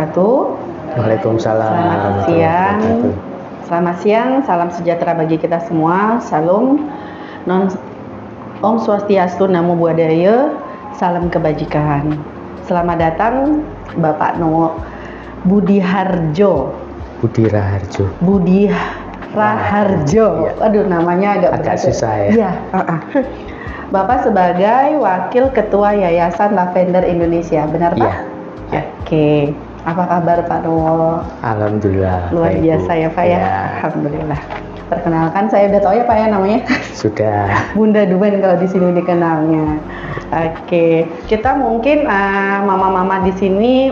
wabarakatuh. Waalaikumsalam. Selamat siang, salam sejahtera bagi kita semua. Salam, Om Swastiastu, Namo Buddhaya, salam kebajikan. Selamat datang Bapak No Budi Raharjo. Aduh, namanya agak susah ya. Bapak sebagai Wakil Ketua Yayasan Lavender Indonesia, benar Pak? Iya. Oke. Apa kabar Pak Nowo? Alhamdulillah. Luar biasa ya Pak ya. Alhamdulillah. Perkenalkan, saya udah tahu ya Pak ya namanya. Sudah. Bunda Duben kalau di sini dikenalnya. Oke. Kita mungkin mama-mama di sini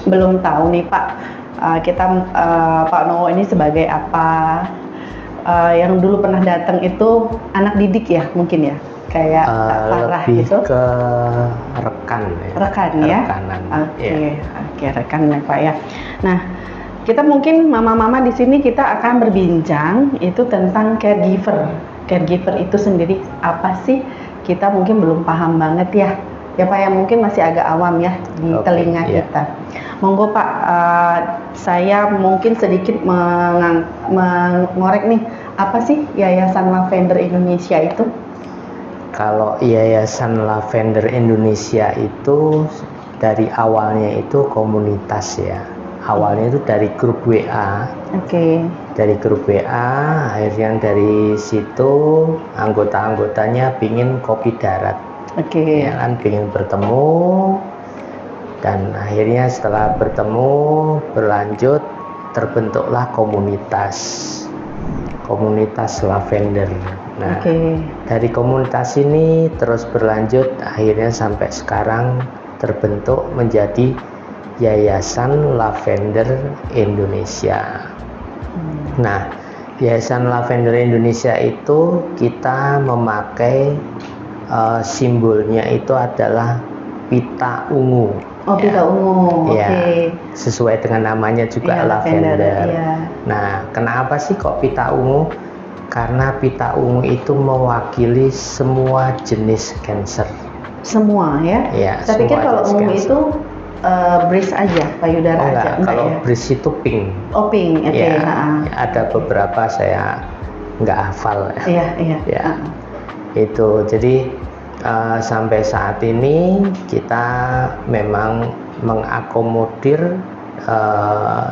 belum tahu nih Pak. Pak Nowo ini sebagai apa? Yang dulu pernah datang itu anak didik ya mungkin ya. Kayak Farah lebih gitu. ke rekan ya. Rekanan. Oke, rekan ya Pak ya. Nah, kita mungkin mama-mama di sini kita akan berbincang itu tentang caregiver. Caregiver itu sendiri apa sih? Kita mungkin belum paham banget ya. Ya Pak ya, mungkin masih agak awam ya di telinga kita. Monggo Pak, saya mungkin sedikit mengorek nih, apa sih Yayasan Lavender Indonesia itu? Kalau Yayasan Lavender Indonesia itu dari awalnya itu komunitas ya. Awalnya itu dari grup WA. Oke. Dari grup WA, akhirnya dari situ anggota-anggotanya pingin kopi darat. Oke. Ya kan, pingin bertemu, dan akhirnya setelah bertemu berlanjut terbentuklah komunitas Lavender. Nah, dari komunitas ini terus berlanjut akhirnya sampai sekarang terbentuk menjadi Yayasan Lavender Indonesia. Nah, Yayasan Lavender Indonesia itu kita memakai simbolnya itu adalah pita ungu. Oh, pita ungu. Ya, sesuai dengan namanya juga lavender. Nah, kenapa sih kok pita ungu? Karena pita ungu itu mewakili semua jenis kanker. Semua ya? Ya. Saya pikir kalau ungu itu bris aja, payudara aja. Kalau bris itu pink. Oh, pink. Ya, ada beberapa saya nggak hafal. Iya. Itu jadi sampai saat ini kita memang mengakomodir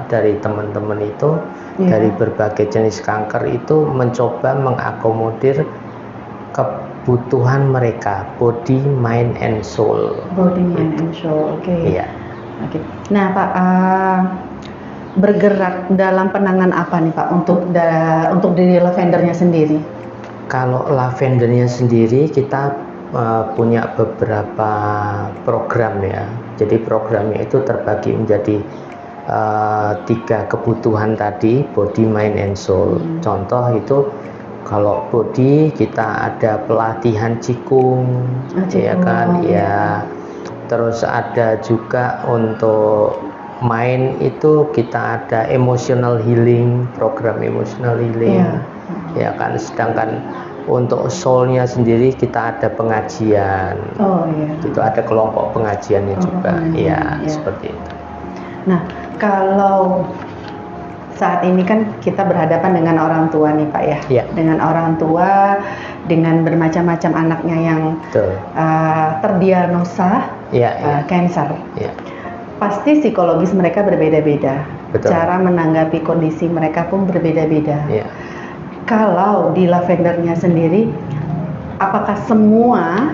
dari teman-teman itu dari berbagai jenis kanker itu mencoba mengakomodir kebutuhan mereka, body, mind, and soul. Body, mind, and soul. Oke. Iya. Oke. Nah Pak, bergerak dalam penanganan apa nih Pak untuk diri lavendernya sendiri? Kalau lavendernya sendiri kita punya beberapa program ya. Jadi programnya itu terbagi menjadi 3 kebutuhan tadi, body, mind, and soul. Contoh itu kalau body kita ada pelatihan Qigong, ya kan, ya. Terus ada juga untuk mind itu kita ada emotional healing, program emotional healing, ya kan. Sedangkan untuk soulnya sendiri kita ada pengajian. Itu ada kelompok pengajiannya juga, seperti itu. Nah, kalau saat ini kan kita berhadapan dengan orang tua nih Pak ya, dengan orang tua, dengan bermacam-macam anaknya yang terdiagnosa kanker. Pasti psikologis mereka berbeda-beda, cara menanggapi kondisi mereka pun berbeda-beda. Kalau di lavendernya sendiri, apakah semua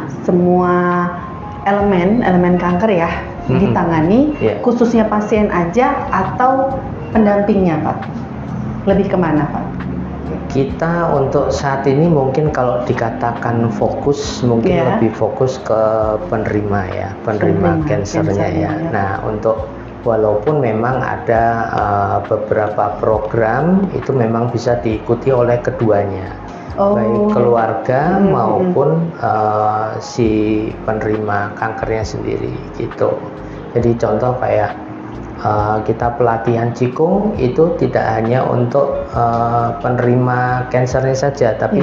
elemen kanker ya ditangani, khususnya pasien aja atau pendampingnya Pak? Lebih kemana Pak? Kita untuk saat ini mungkin kalau dikatakan fokus, mungkin lebih fokus ke penerima kansernya ya. Nah, untuk walaupun memang ada beberapa program itu memang bisa diikuti oleh keduanya, baik keluarga maupun si penerima kankernya sendiri gitu. Jadi contoh kayak kita pelatihan Qigong itu tidak hanya untuk penerima kansernya saja, tapi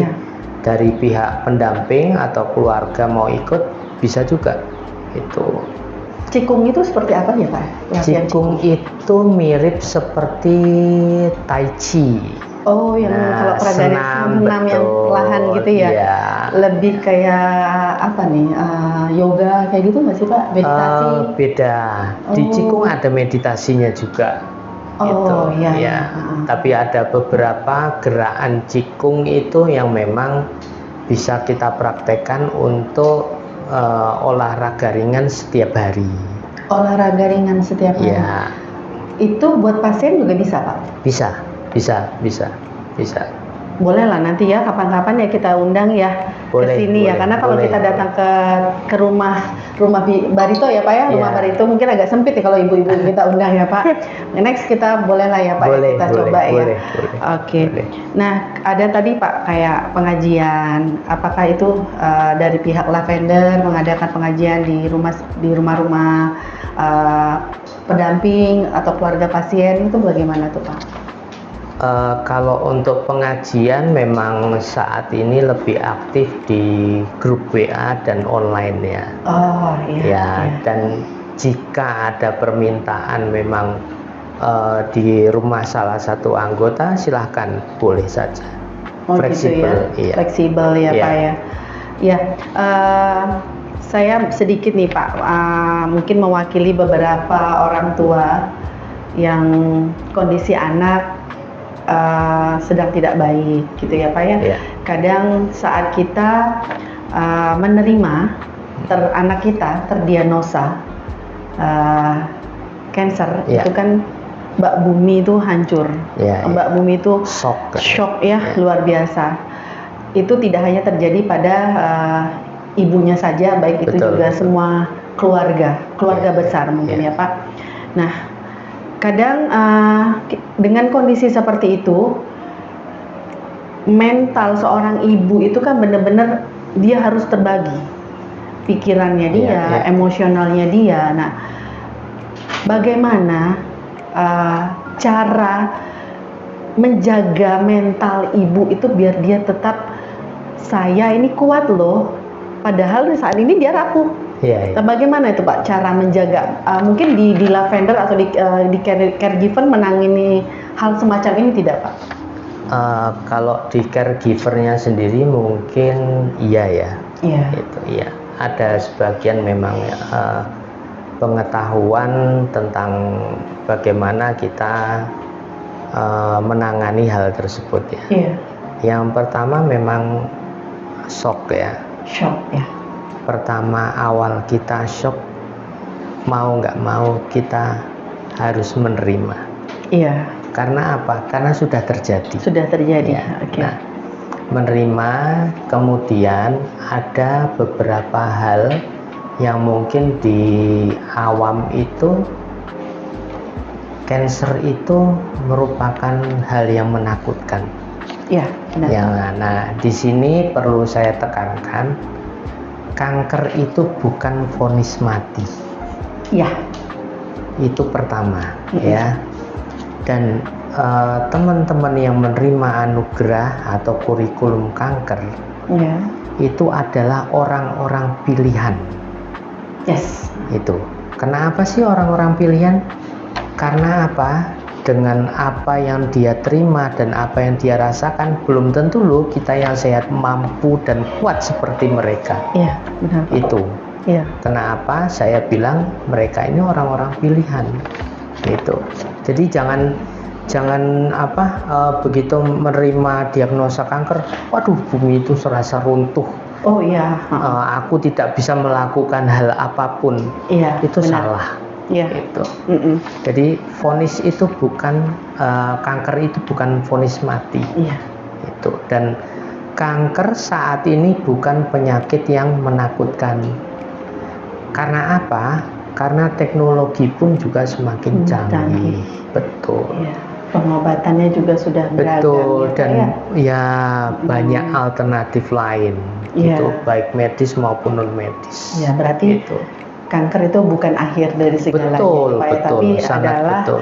dari pihak pendamping atau keluarga mau ikut bisa juga itu. Cikung itu seperti apa ya Pak? Latihan Cikung itu mirip seperti Tai Chi. Oh, yang kalau peraganya senam yang perlahan gitu ya? Iya. Lebih kayak apa nih? Yoga kayak gitu nggak sih Pak? Meditasi? Beda. Di Cikung ada meditasinya juga. Oh gitu. iya. Ya. Tapi ada beberapa gerakan Cikung itu yang memang bisa kita praktekkan untuk olahraga ringan setiap hari. Olahraga ringan setiap hari. Ya. Itu buat pasien juga bisa Pak? Bisa. Boleh lah nanti ya kapan-kapan ya kita undang ya ke sini ya, karena kalau kita datang ke rumah Barito ya Pak ya, rumah Barito mungkin agak sempit ya kalau ibu-ibu kita undang ya Pak. Next kita boleh lah ya Pak, kita coba ya. Oke. Nah ada tadi Pak kayak pengajian, apakah itu dari pihak Lavender mengadakan pengajian di rumah-rumah pendamping atau keluarga pasien, itu bagaimana tuh Pak? Kalau untuk pengajian memang saat ini lebih aktif di grup WA dan online ya. Oh iya. Dan jika ada permintaan memang di rumah salah satu anggota, silahkan, boleh saja. Fleksibel, gitu ya? Fleksibel ya Pak ya. Ya, saya sedikit nih Pak, mungkin mewakili beberapa orang tua yang kondisi anak sedang tidak baik gitu ya Pak ya. Kadang saat kita menerima anak kita terdiagnosa cancer, itu kan Mbak Bumi itu hancur. Mbak Bumi itu shock ya, luar biasa. Itu tidak hanya terjadi pada ibunya saja, baik itu juga semua keluarga besar mungkin ya Pak. Nah, kadang dengan kondisi seperti itu, mental seorang ibu itu kan benar-benar dia harus terbagi, pikirannya dia, emosionalnya dia. Nah, bagaimana cara menjaga mental ibu itu biar dia tetap, saya ini kuat loh, padahal saat ini dia rapuh. Bagaimana itu Pak cara menjaga? Mungkin di Lavender atau di caregiver menangani hal semacam ini tidak Pak? Kalau di caregivernya sendiri mungkin iya ya. Itu iya. Ada sebagian memang pengetahuan tentang bagaimana kita menangani hal tersebut ya. Yang pertama memang shock ya. Pertama awal kita shock, mau nggak mau kita harus menerima. Karena apa? Karena sudah terjadi. Nah, menerima, kemudian ada beberapa hal yang mungkin di awam itu, cancer itu merupakan hal yang menakutkan. Nah, di sini perlu saya tekankan, kanker itu bukan vonis mati. Itu pertama ya. Dan teman-teman yang menerima anugerah atau kurikulum kanker itu adalah orang-orang pilihan. Itu. Kenapa sih orang-orang pilihan? Karena apa? Dengan apa yang dia terima dan apa yang dia rasakan, belum tentu loh kita yang sehat mampu dan kuat seperti mereka. Benar. Itu. Kenapa saya bilang mereka ini orang-orang pilihan. Itu. Jadi jangan begitu menerima diagnosa kanker, waduh bumi itu serasa runtuh. Aku tidak bisa melakukan hal apapun. Itu benar. Salah. Itu. Jadi vonis itu bukan kanker itu bukan vonis mati. Itu. Dan kanker saat ini bukan penyakit yang menakutkan. Karena apa? Karena teknologi pun juga semakin canggih. Betul. Pengobatannya juga sudah beragam. Betul. Dan banyak alternatif lain. Itu baik medis maupun non medis. Berarti itu. Kanker itu bukan akhir dari segalanya, betul, tapi sangat adalah betul.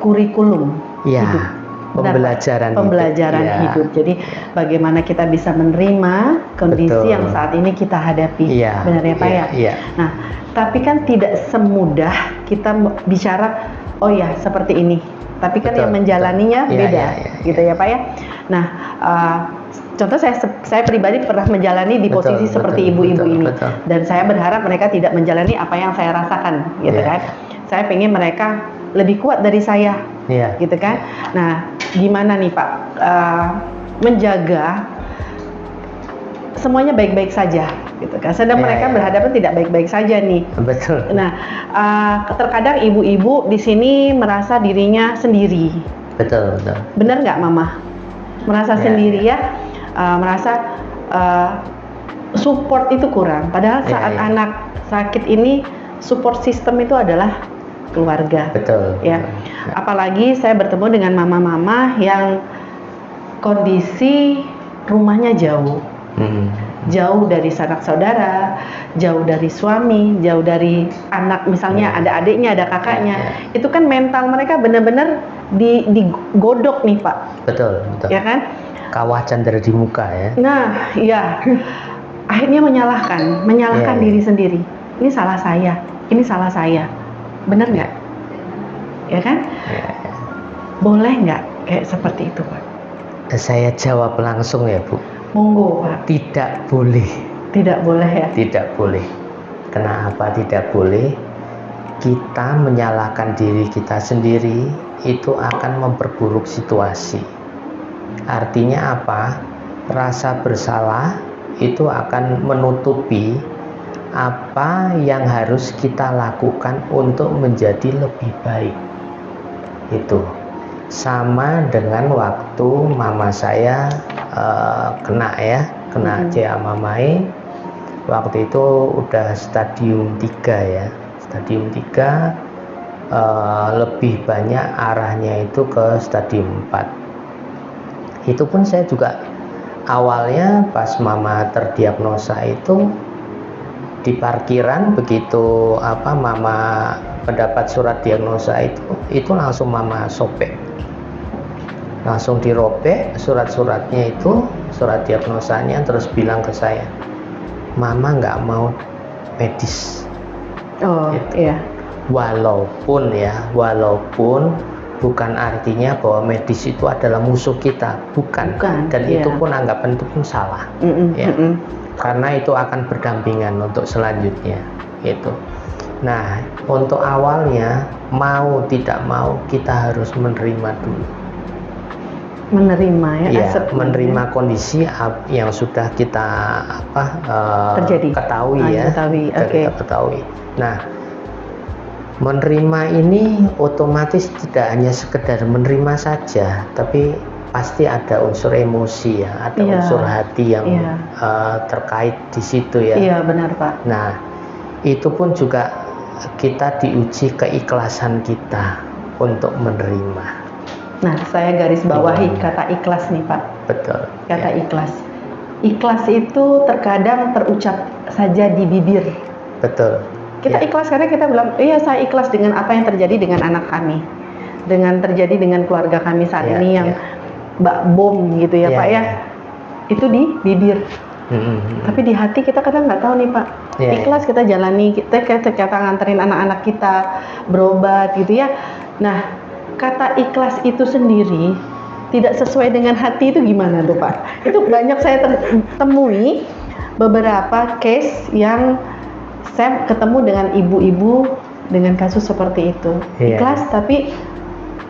Kurikulum hidup. pembelajaran hidup. hidup. Jadi bagaimana kita bisa menerima kondisi Betul. yang saat ini kita hadapi. Iya, Benar ya Pak iya, ya? iya. Nah, tapi kan tidak semudah kita bicara, oh ya seperti ini. Tapi kan Betul, yang menjalaninya betul. Iya, beda, iya, iya, gitu ya Pak ya. Nah, contoh saya pribadi pernah menjalani di Betul, posisi seperti betul, ibu-ibu betul, ini, betul. dan saya berharap mereka tidak menjalani apa yang saya rasakan, gitu Iya. kan. Saya pengen mereka lebih kuat dari saya, Iya. gitu kan. Nah, gimana nih Pak menjaga semuanya baik-baik saja, gitu kan. Sedang Iya, mereka iya. berhadapan tidak baik-baik saja nih. Betul. Nah, terkadang ibu-ibu di sini merasa dirinya sendiri. Betul, betul. Benar nggak Mama? Merasa Iya, sendiri iya. ya, merasa support itu kurang. Padahal Iya, saat iya. anak sakit ini support system itu adalah keluarga. Betul. Ya, apalagi saya bertemu dengan mama-mama yang kondisi rumahnya jauh. Jauh dari sanak saudara, jauh dari suami, jauh dari anak, misalnya ada adiknya, ada kakaknya. Itu kan mental mereka benar-benar digodok nih Pak. Betul, betul. Ya kan? Kawah candera di muka ya. Nah, ya. Akhirnya menyalahkan Iya, iya. diri sendiri. Ini salah saya, ini salah saya. Benar nggak? Ya kan? Iya, iya. Boleh nggak kayak seperti itu Pak? Saya jawab langsung ya Bu. Monggo Pak. Tidak boleh. Tidak boleh ya? Tidak boleh. Kenapa tidak boleh? Kita menyalahkan diri kita sendiri itu akan memperburuk situasi. Artinya apa? Rasa bersalah itu akan menutupi apa yang harus kita lakukan untuk menjadi lebih baik. Itu sama dengan waktu mama saya kena CA-MAMAE. Waktu itu udah stadium 3 ya. Stadium 3 lebih banyak arahnya itu ke stadium 4. Itu pun saya juga awalnya pas mama terdiagnosa itu di parkiran, begitu mama mendapat surat diagnosa itu langsung mama sobek, langsung dirobek surat-suratnya itu, surat diagnosanya, terus bilang ke saya, mama nggak mau medis. Oh Gitu. iya. Walaupun bukan artinya bahwa medis itu adalah musuh kita, bukan. Dan iya. itu pun anggapan itu pun salah. Ya. Karena itu akan berdampingan untuk selanjutnya itu. Nah, untuk awalnya mau tidak mau kita harus menerima dulu. Menerima ya, Iya, menerima kondisi yang sudah kita ketahui ya. Oke. Kita ketahui. Nah, menerima ini otomatis tidak hanya sekedar menerima saja, tapi pasti ada unsur emosi ya, ada unsur hati yang terkait di situ ya. Iya benar Pak. Nah, itu pun juga kita diuji keikhlasan kita untuk menerima. Nah, saya garis bawahi kata ikhlas nih Pak. Betul. Kata ikhlas. Ikhlas itu terkadang terucap saja di bibir. Betul. Kita ikhlas karena kita bilang, iya saya ikhlas dengan apa yang terjadi dengan anak kami, dengan terjadi dengan keluarga kami saat ini yang Mbak Bom gitu ya Pak ya. Itu di bibir. Tapi di hati kita kadang nggak tahu nih Pak. Ikhlas kita jalani, kita nganterin anak-anak kita berobat gitu ya. Nah, kata ikhlas itu sendiri tidak sesuai dengan hati itu gimana tuh Pak? Itu banyak saya temui beberapa case yang saya ketemu dengan ibu-ibu dengan kasus seperti itu. Ikhlas tapi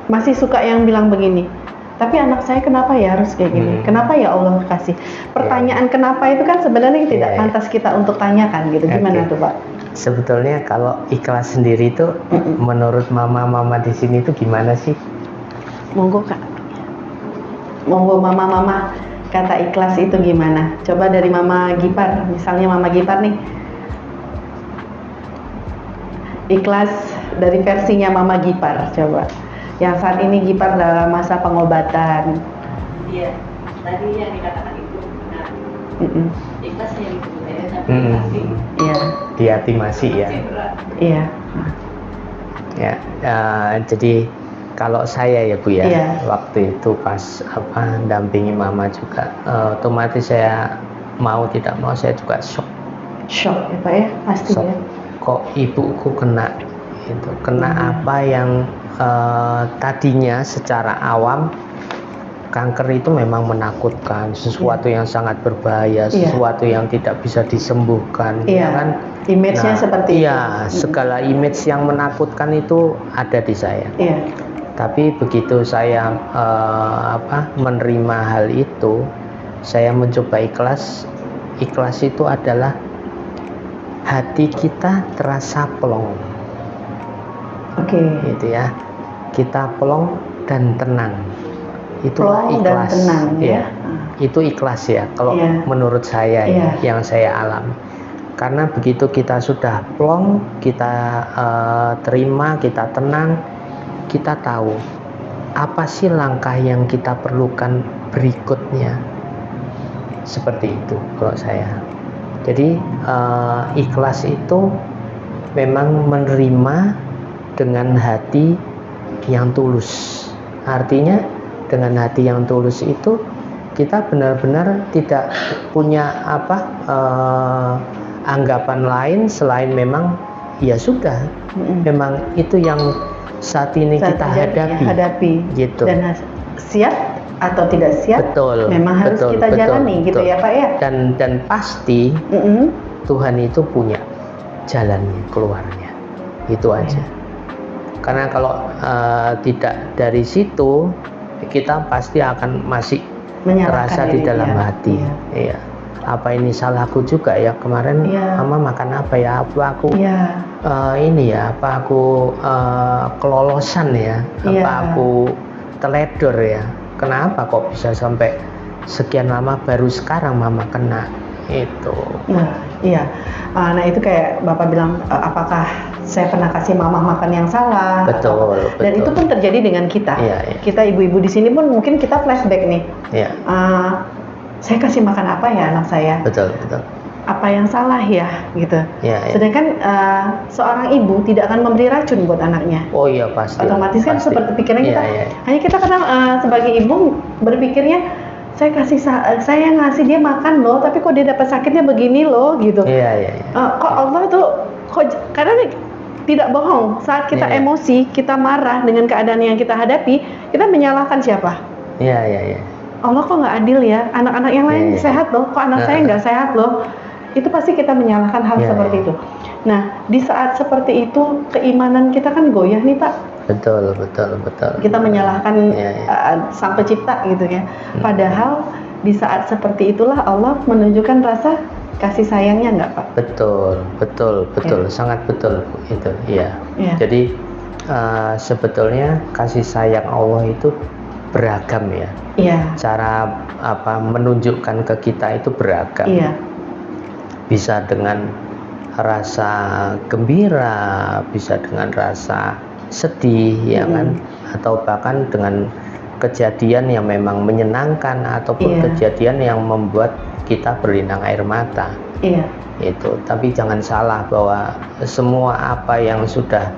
masih suka yang bilang begini, tapi anak saya kenapa ya harus kayak gini? Kenapa ya Allah kasih? Pertanyaan kenapa itu kan sebenarnya tidak pantas kita untuk tanyakan gitu. Gimana tuh Pak? Sebetulnya kalau ikhlas sendiri itu menurut mama-mama di sini itu gimana sih? Monggo Kak. Monggo mama-mama, kata ikhlas itu gimana? Coba dari Mama Gipar, misalnya Mama Gipar nih. Ikhlas dari versinya Mama Gipar, coba. Yang saat ini Gipar dalam masa pengobatan. Iya, tadi yang dikatakan itu benar. Ikhlas yang itu benar, tapi hati. Iya. Di hati masih ya. Masih berat. Iya. Ya, jadi Kalau saya ya Bu ya, Iya. waktu itu pas dampingi mama juga, otomatis saya mau tidak mau saya juga shock. Shock ya Pak ya, pasti Shock. ya. Kok ibuku kena itu, kena apa yang tadinya secara awam kanker itu memang menakutkan, sesuatu yang sangat berbahaya, sesuatu yang tidak bisa disembuhkan, ya kan? Image-nya seperti itu. Iya, segala image yang menakutkan itu ada di saya. Iya. Tapi begitu saya menerima hal itu, saya mencoba ikhlas. Ikhlas itu adalah hati kita terasa plong. Oke. Gitu ya. Kita plong dan tenang. Itulah Plong ikhlas. dan tenang ya. Itu ikhlas ya kalau menurut saya yang saya alami. Karena begitu kita sudah plong, kita terima, kita tenang, kita tahu apa sih langkah yang kita perlukan berikutnya. Seperti itu kalau saya. Jadi ikhlas itu memang menerima dengan hati yang tulus. Artinya dengan hati yang tulus itu kita benar-benar tidak punya anggapan lain selain memang ya sudah, memang itu yang saat ini kita hadapi gitu. Dan siap atau tidak siap, memang harus kita jalani gitu ya Pak ya. Dan pasti Tuhan itu punya jalannya, keluarnya, itu aja. Karena kalau tidak dari situ, kita pasti akan masih merasa di dalam hati. Iya. Apa ini salahku juga ya, kemarin mama makan apa ya, apa aku ini ya, apa aku kelolosan ya, apa aku teledor ya, kenapa kok bisa sampai sekian lama baru sekarang mama kena itu. Nah itu kayak Bapak bilang, apakah saya pernah kasih mama makan yang salah? Betul. Dan itu pun terjadi dengan kita. Kita ibu-ibu di sini pun mungkin kita flashback nih. Saya kasih makan apa ya anak saya? Betul. Apa yang salah ya gitu. Sedangkan seorang ibu tidak akan memberi racun buat anaknya. Oh iya pasti. Otomatis kan seperti pikiran kita. Hanya kita kadang sebagai ibu berpikirnya, saya ngasih dia makan loh, tapi kok dia dapat sakitnya begini loh gitu. Kok Allah tuh karena tidak bohong, saat kita emosi, kita marah dengan keadaan yang kita hadapi, kita menyalahkan siapa? Allah kok nggak adil ya, anak-anak yang lain sehat loh, kok anak saya nggak sehat loh. Itu pasti kita menyalahkan hal seperti itu. Nah, di saat seperti itu keimanan kita kan goyah nih Pak. Betul. Kita menyalahkan Sang Pencipta gitu ya. Padahal di saat seperti itulah Allah menunjukkan rasa kasih sayangnya nggak Pak? Betul, sangat betul itu. Jadi sebetulnya kasih sayang Allah itu beragam ya. Cara menunjukkan ke kita itu beragam. Bisa dengan rasa gembira, bisa dengan rasa sedih, ya kan? Atau bahkan dengan kejadian yang memang menyenangkan ataupun kejadian yang membuat kita berlinang air mata. Itu. Tapi jangan salah bahwa semua apa yang sudah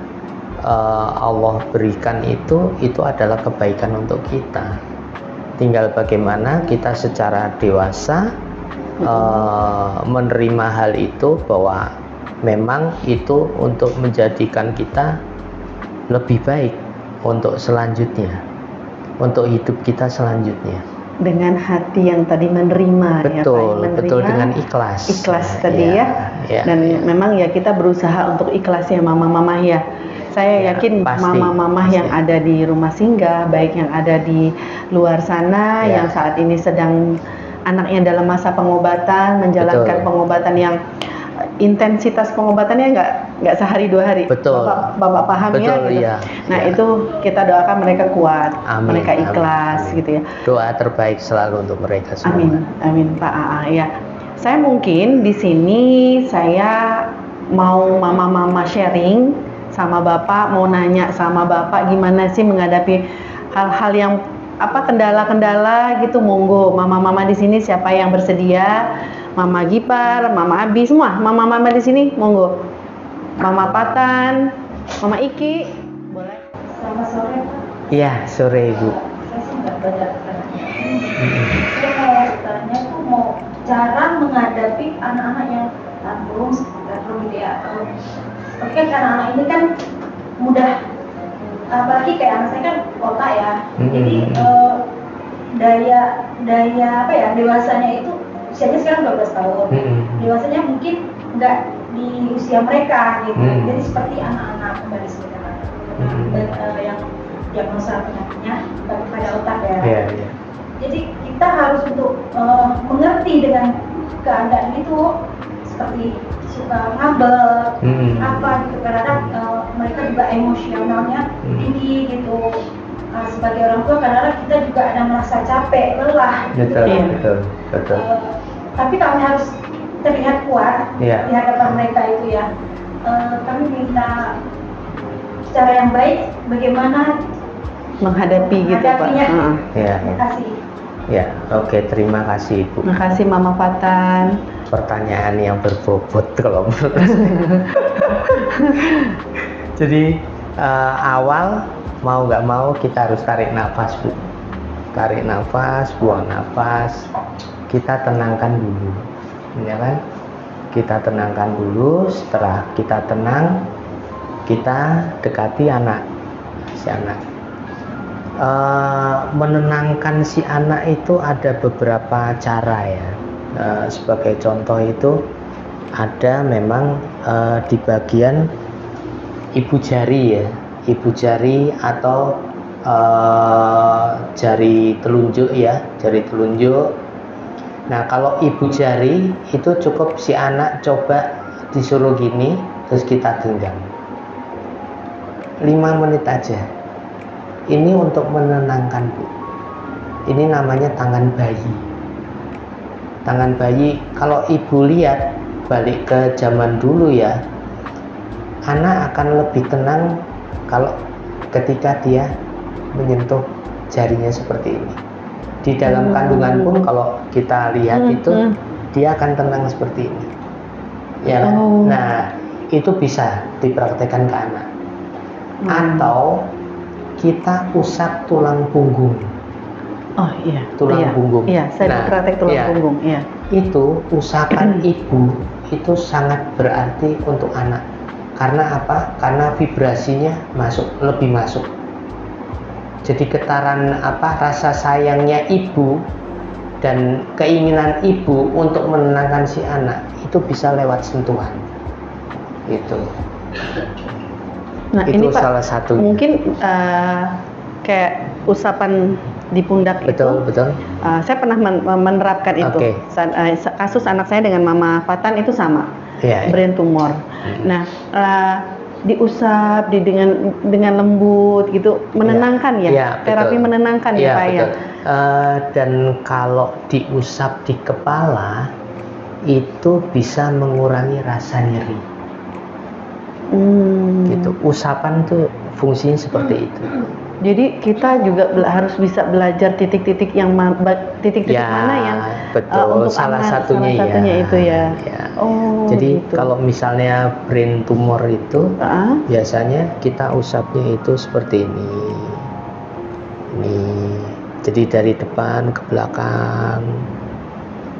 Allah berikan itu adalah kebaikan untuk kita. Tinggal bagaimana kita secara dewasa menerima hal itu, bahwa memang itu untuk menjadikan kita lebih baik untuk selanjutnya, untuk hidup kita selanjutnya. Dengan hati yang tadi menerima, betul, dengan ikhlas tadi dan memang ya kita berusaha untuk ikhlas ya mama-mama ya. Saya yakin mama-mama yang ada di rumah singgah, baik yang ada di luar sana, yang saat ini sedang anaknya dalam masa pengobatan, menjalankan pengobatan yang intensitas pengobatannya nggak sehari 2 hari. Bapak paham ya gitu. Nah itu kita doakan mereka kuat, mereka ikhlas gitu ya. Doa terbaik selalu untuk mereka semua. Amin Pak AA ya. Saya mungkin di sini saya mau mama-mama sharing sama Bapak, mau nanya sama Bapak gimana sih menghadapi hal-hal yang kendala-kendala gitu. Monggo mama-mama di sini siapa yang bersedia? Mama Gipar, Mama Abi, semua mama-mama di sini monggo. Mama Patan, Mama Iki, boleh. Selamat sore Pak. Iya, sore Ibu. Saya sih nggak belajar anaknya. Saya kayak sebenarnya tuh mau cara menghadapi anak-anak yang tantrum gitu ya. Oke, kan anak-anak ini kan mudah, apalagi kayak anak saya kan kota ya. Jadi daya apa ya, dewasanya itu usianya sekarang 12 tahun. Dewasanya mungkin nggak di usia mereka gitu. Jadi seperti anak-anak kembali seperti anak yang diagnosa penyakitnya pada otak ya. Iya. Jadi kita harus untuk mengerti dengan keadaan itu, seperti suka ngambek, apa gitu, karena mereka juga emosionalnya tinggi gitu. Sebagai orang tua kadang-kadang kita juga ada merasa capek, lelah gitu ya. Betul. Tapi kami harus terlihat kuat di hadapan mereka itu ya. Kami minta cara yang baik bagaimana menghadapi gitu Pak. Terima kasih. Ya, oke, terima kasih Ibu. Terima kasih Mama Fatan. Pertanyaan yang berbobot kalau menurut saya. Jadi awal mau nggak mau kita harus tarik nafas Bu. Tarik nafas, buang nafas. Kita tenangkan dulu, ya kan? Kita tenangkan dulu. Setelah kita tenang, kita dekati si anak. Menenangkan si anak itu ada beberapa cara ya. Sebagai contoh itu ada memang di bagian ibu jari ya, ibu jari atau jari telunjuk ya, jari telunjuk. Nah kalau ibu jari itu cukup si anak coba disuruh gini, terus kita genggam 5 menit aja. Ini untuk menenangkan Bu. Ini namanya tangan bayi. Tangan bayi, kalau ibu lihat balik ke zaman dulu ya, anak akan lebih tenang kalau ketika dia menyentuh jarinya seperti ini. Di dalam kandungan pun kalau kita lihat itu dia akan tenang seperti ini. Ya kan? Nah, itu bisa dipraktekkan ke anak. Atau kita usap tulang punggung. Oh iya. Tulang punggung. Iya, saya praktek tulang punggung. Iya. Itu usapan ibu itu sangat berarti untuk anak. Karena apa? Karena vibrasinya lebih masuk. Jadi getaran rasa sayangnya ibu dan keinginan ibu untuk menenangkan si anak itu bisa lewat sentuhan. Itu. Nah, itu ini Pak, salah satu. Mungkin kayak usapan di pundak betul. Saya pernah menerapkan itu. Kasus anak saya dengan Mama Fatan itu sama, brain tumor. Nah, diusap dengan lembut gitu, menenangkan terapi menenangkan ya Pak ya. Dan kalau diusap di kepala itu bisa mengurangi rasa nyeri. Gitu. Usapan tuh fungsinya seperti itu. Jadi kita juga harus bisa belajar titik-titik mana yang betul. Untuk salah anak, satunya itu ya. Jadi gitu. kalau misalnya brain tumor itu biasanya kita usapnya itu seperti ini. Jadi dari depan ke belakang.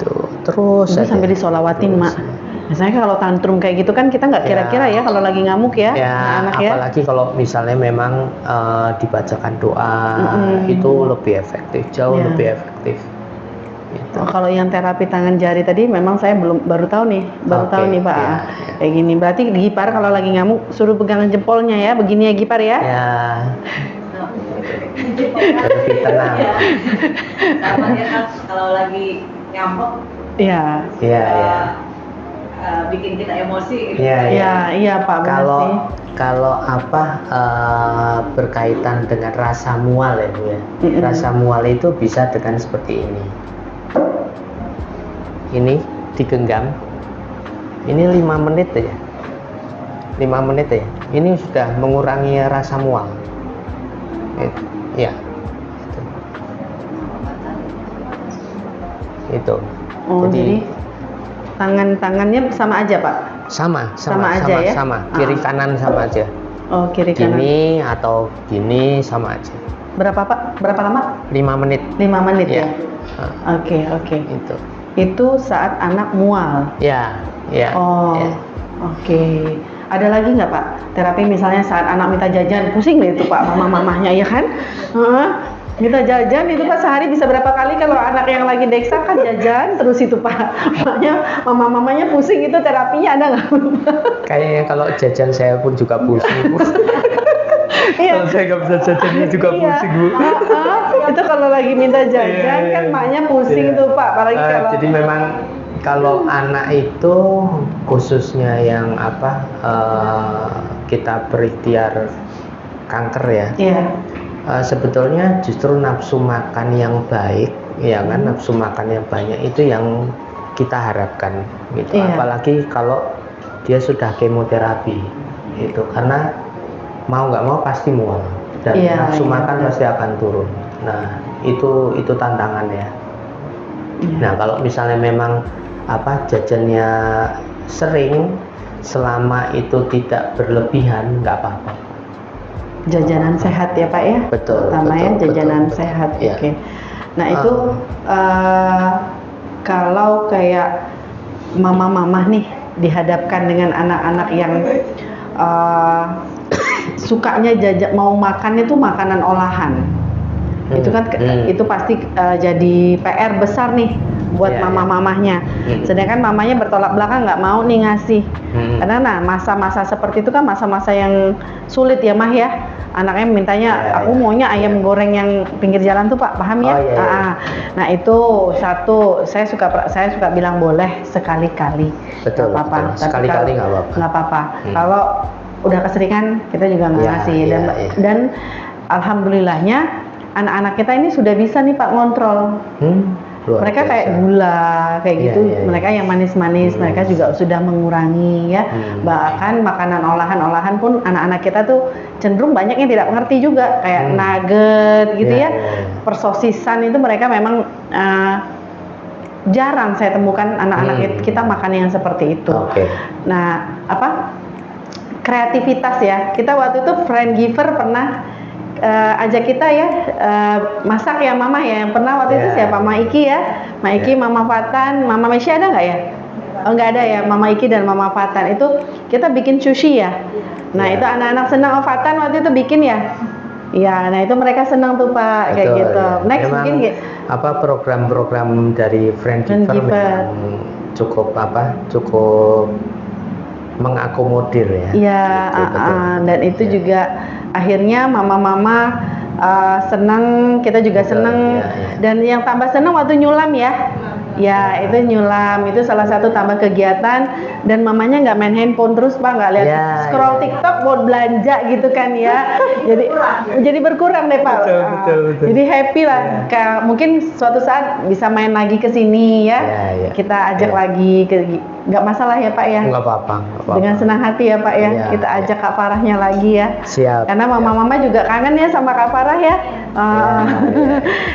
Tuh, terus sampai disolawatin Mak. Misalnya kalau tantrum kayak gitu kan kita nggak kira-kira ya kalau lagi ngamuk ya, anak ya. Apalagi kalau misalnya memang dibacakan doa itu lebih efektif, jauh lebih efektif. Gitu. Kalau yang terapi tangan jari tadi memang saya baru tahu nih Pak. Kayak gini. Berarti Gipar kalau lagi ngamuk suruh pegangan jempolnya ya, begini ya Gipar ya. Lebih tenang. Sama dia kan kalau lagi ngambek. Bikin kita emosi gitu. Iya Pak. Kalau berkaitan dengan rasa mual ya Bu ya. Rasa mual itu bisa dengan seperti ini. Ini digenggam. Ini 5 menit aja. 5 menit ya. Ini sudah mengurangi rasa mual. Itu. Jadi tangannya sama aja Pak? Sama aja ya? Sama, kiri kanan sama aja. Oh, kiri kanan. Gini atau gini sama aja. Berapa Pak? Berapa lama? 5 menit. 5 menit Ya. ya. Oke. Itu. Itu saat anak mual. Ya. Oh, Ya. oke. Ada lagi nggak Pak? Terapi misalnya saat anak minta jajan, pusing deh itu Pak, mamanya ya kan? Minta jajan itu Pak sehari bisa berapa kali kalau anak yang lagi deksa kan jajan terus itu Pak. Makanya mamanya pusing, itu terapinya ada nggak? Kayaknya kalau jajan saya pun juga pusing. Iya. Kalau saya nggak bisa jajannya juga pusing, Bu. Itu kalau lagi minta jajan Iya. kan maknya pusing tuh Pak, apalagi kalau Jadi memang kalau anak itu khususnya yang kita berikhtiar kanker ya, sebetulnya justru nafsu makan yang baik, ya kan, nafsu makan yang banyak itu yang kita harapkan gitu. Iya. Apalagi kalau dia sudah kemoterapi itu, karena mau nggak mau pasti mual dan nafsu makan pasti akan turun. Nah itu tantangannya. Nah kalau misalnya memang jajannya sering, selama itu tidak berlebihan, nggak apa-apa. Jajanan sehat ya Pak ya? Betul. Namanya jajanan betul. sehat. Ya. Oke. Nah itu kalau kayak mama-mama nih dihadapkan dengan anak-anak yang sukanya mau makannya tuh makanan olahan. Itu kan itu pasti jadi PR besar nih buat mama-mamahnya. Sedangkan mamanya bertolak belakang nggak mau nih ngasih. Karena masa-masa seperti itu kan masa-masa yang sulit ya Mah ya. Anaknya mintanya aku maunya ayam goreng yang pinggir jalan tuh Pak, paham ya? Nah itu satu, saya suka bilang boleh sekali-kali. Betul. Apa-apa. Sekali-kali nggak apa-apa. Nggak apa-apa. Kalau udah keseringan kita juga nggak ngasih. Dan alhamdulillahnya anak-anak kita ini sudah bisa nih Pak ngontrol. Mereka kayak gula kayak gitu, mereka yang manis-manis, mereka juga sudah mengurangi ya. Bahkan makanan olahan-olahan pun anak-anak kita tuh cenderung banyak yang tidak mengerti juga, kayak nugget gitu ya. Persosisan itu mereka memang jarang saya temukan anak-anak kita makan yang seperti itu. Nah, kreativitas ya. Kita waktu itu friend giver pernah ajak kita ya masak ya Mama ya, yang pernah waktu itu siapa? Mama Iki ya, Mama Iki, Mama Fatan, Mama Mesya ada nggak ya? Oh nggak ada ya, Mama Iki dan Mama Fatan itu kita bikin sushi ya. Nah itu anak-anak senang. Fatan waktu itu bikin ya. Ya, nah itu mereka senang tuh Pak. Kayak gitu. Next memang, mungkin program-program dari Friend Giver memang cukup mengakomodir ya. Iya, dan itu juga akhirnya mama-mama senang, kita juga senang. Dan yang tambah senang waktu nyulam ya. Ya, itu nyulam, itu salah satu tambah kegiatan. Dan mamanya nggak main handphone terus Pak, nggak lihat scroll TikTok buat belanja gitu kan ya. Jadi berkurang deh Pak. Betul. Jadi happy lah. Kayak mungkin suatu saat bisa main lagi ke sini ya. Kita ajak lagi nggak masalah ya Pak ya. Nggak apa-apa. Dengan senang hati ya Pak ya. Kita ajak Kak Farahnya lagi ya. Siap. Karena mama-mama juga kangen ya sama Kak Farah ya.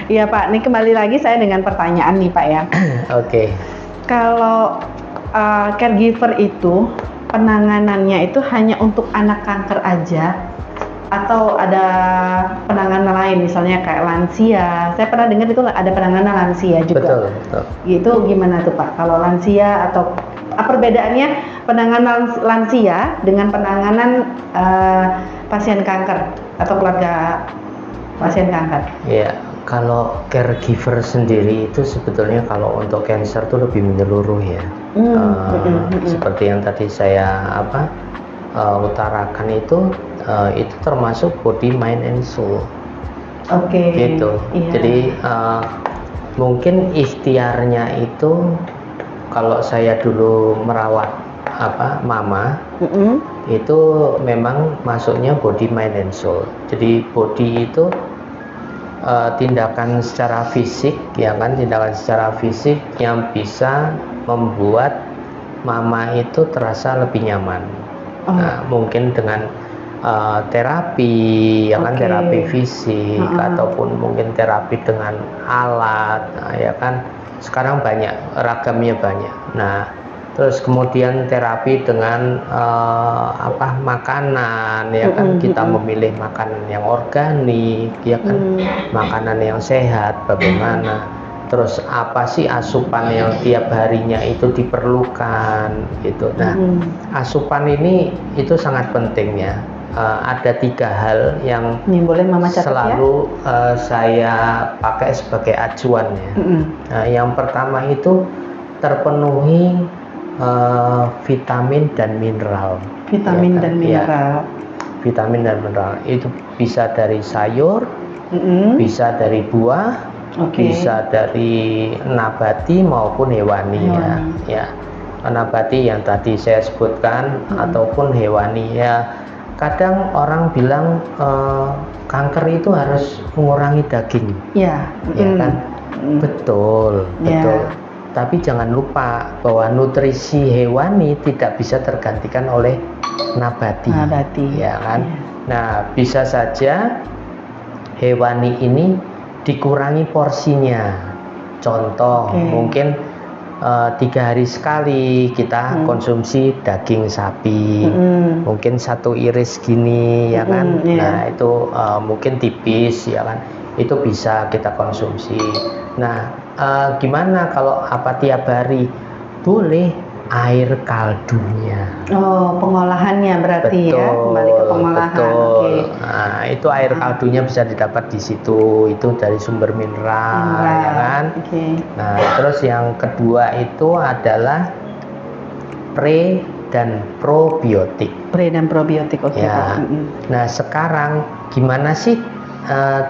Iya Pak, ini kembali lagi saya dengan pertanyaan nih Pak ya. Oke. Kalau caregiver itu penanganannya itu hanya untuk anak kanker aja atau ada penanganan lain misalnya kayak lansia? Saya pernah dengar itu ada penanganan lansia juga. Betul. Gitu gimana tuh Pak? Kalau lansia atau perbedaannya penanganan lansia dengan penanganan pasien kanker atau keluarga pasien kanker? Ya, kalau caregiver sendiri itu sebetulnya kalau untuk cancer itu lebih menyeluruh ya. Seperti yang tadi saya utarakan itu termasuk body, mind, and soul. Gitu. Jadi mungkin ikhtiarnya itu kalau saya dulu merawat mama itu memang masuknya body, mind, and soul. Jadi body itu tindakan secara fisik ya kan, tindakan secara fisik yang bisa membuat mama itu terasa lebih nyaman. Nah, mungkin dengan terapi ya kan, terapi fisik ataupun mungkin terapi dengan alat, ya kan, sekarang banyak, ragamnya banyak. Nah Terus kemudian terapi dengan makanan, ya kan, kita memilih makanan yang organik, ya kan, makanan yang sehat bagaimana. Terus apa sih asupan yang tiap harinya itu diperlukan gitu. Nah, asupan ini itu sangat penting ya. Ada 3 hal yang boleh Mama catat selalu saya pakai sebagai acuan ya. Nah, yang pertama itu terpenuhi vitamin dan mineral. Vitamin dan mineral. Ya, vitamin dan mineral itu bisa dari sayur, bisa dari buah, bisa dari nabati maupun hewani ya. Nabati yang tadi saya sebutkan ataupun hewani ya. Kadang orang bilang kanker itu harus mengurangi daging. Ya kan? Betul. Tapi jangan lupa bahwa nutrisi hewani tidak bisa tergantikan oleh nabati. Ya kan? Nah, bisa saja hewani ini dikurangi porsinya. Contoh, mungkin 3 hari sekali kita konsumsi daging sapi, mungkin 1 iris gini, ya kan? Nah, itu mungkin tipis, ya kan? Itu bisa kita konsumsi. Nah, gimana kalau tiap hari? Boleh air kaldunya. Pengolahannya berarti ya, kembali ke pengolahan. Betul. Nah, itu air kaldunya bisa didapat di situ. Itu dari sumber mineral, ya kan? Nah, terus yang kedua itu adalah pre dan probiotik. Pre dan probiotik, ya. Nah, sekarang gimana sih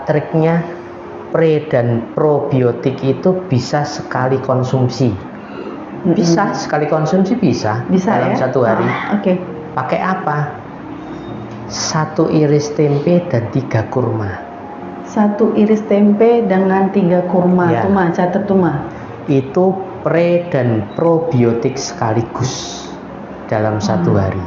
triknya? Pre dan probiotik itu bisa sekali konsumsi. Bisa sekali konsumsi bisa dalam ya? 1 hari. Pakai apa? 1 iris tempe dan 3 kurma. 1 iris tempe dengan 3 kurma. Tuh mah, catat tuh mah. Itu pre dan probiotik sekaligus dalam 1 hari.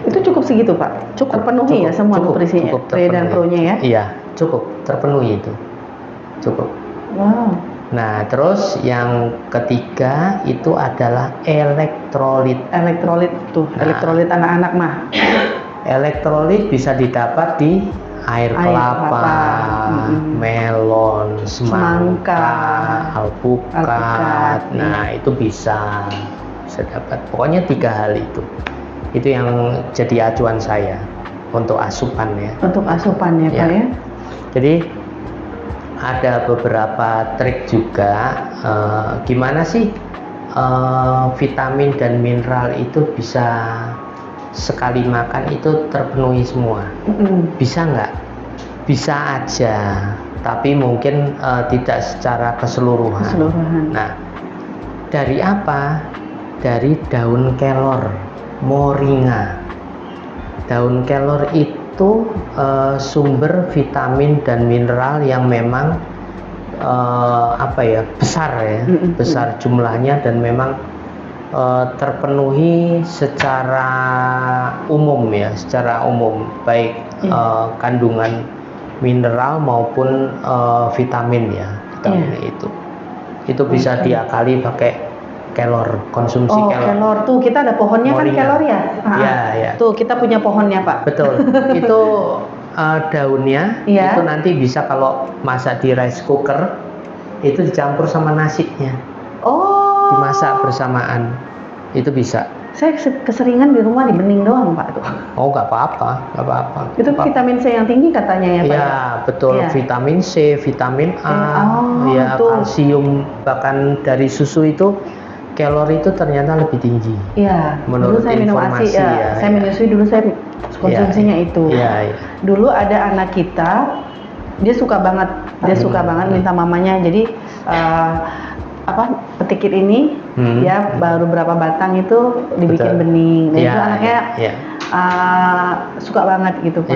Itu cukup segitu Pak? Cukup penuhi ya semua nutrisinya? Pre dan pro-nya ya? Iya, cukup terpenuhi itu. Cukup. Wow. Nah, terus yang ketiga itu adalah elektrolit. Elektrolit tuh, elektrolit anak-anak mah. Elektrolit bisa didapat di air kelapa, melon, semangka, alpukat. Nah, itu bisa dapat. Pokoknya 3 hal itu. Itu yang jadi acuan saya untuk asupan ya. Untuk asupan ya, Pak ya. Jadi ada beberapa trik juga gimana sih vitamin dan mineral itu bisa sekali makan itu terpenuhi semua. Bisa nggak? Bisa aja, tapi mungkin tidak secara keseluruhan. Nah, dari apa? Dari daun kelor, moringa. Daun kelor itu sumber vitamin dan mineral yang memang besar ya, besar jumlahnya dan memang terpenuhi secara umum ya, secara umum baik kandungan mineral maupun vitamin ya, vitamin itu bisa diakali pakai kelor, konsumsi kelor tuh kita ada pohonnya moringa. Kan kelor ya? Ya. Tuh kita punya pohonnya Pak. Betul. Itu daunnya itu nanti bisa kalau masak di rice cooker itu dicampur sama nasinya. Dimasak bersamaan. Itu bisa. Saya keseringan di rumah dibening doang Pak tuh. Nggak apa-apa. Itu vitamin C yang tinggi katanya ya Pak. Ya, betul. Vitamin C, vitamin A, kalsium, bahkan dari susu itu kalori itu ternyata lebih tinggi. Iya. Menurut dulu saya minum ASI saya menyusui dulu saya konsumsinya itu. Iya. Dulu ada anak kita, dia suka banget minta mamanya. Jadi petikin ini ya baru berapa batang itu dibikin bening. Dan itu anaknya suka banget gitu Pak.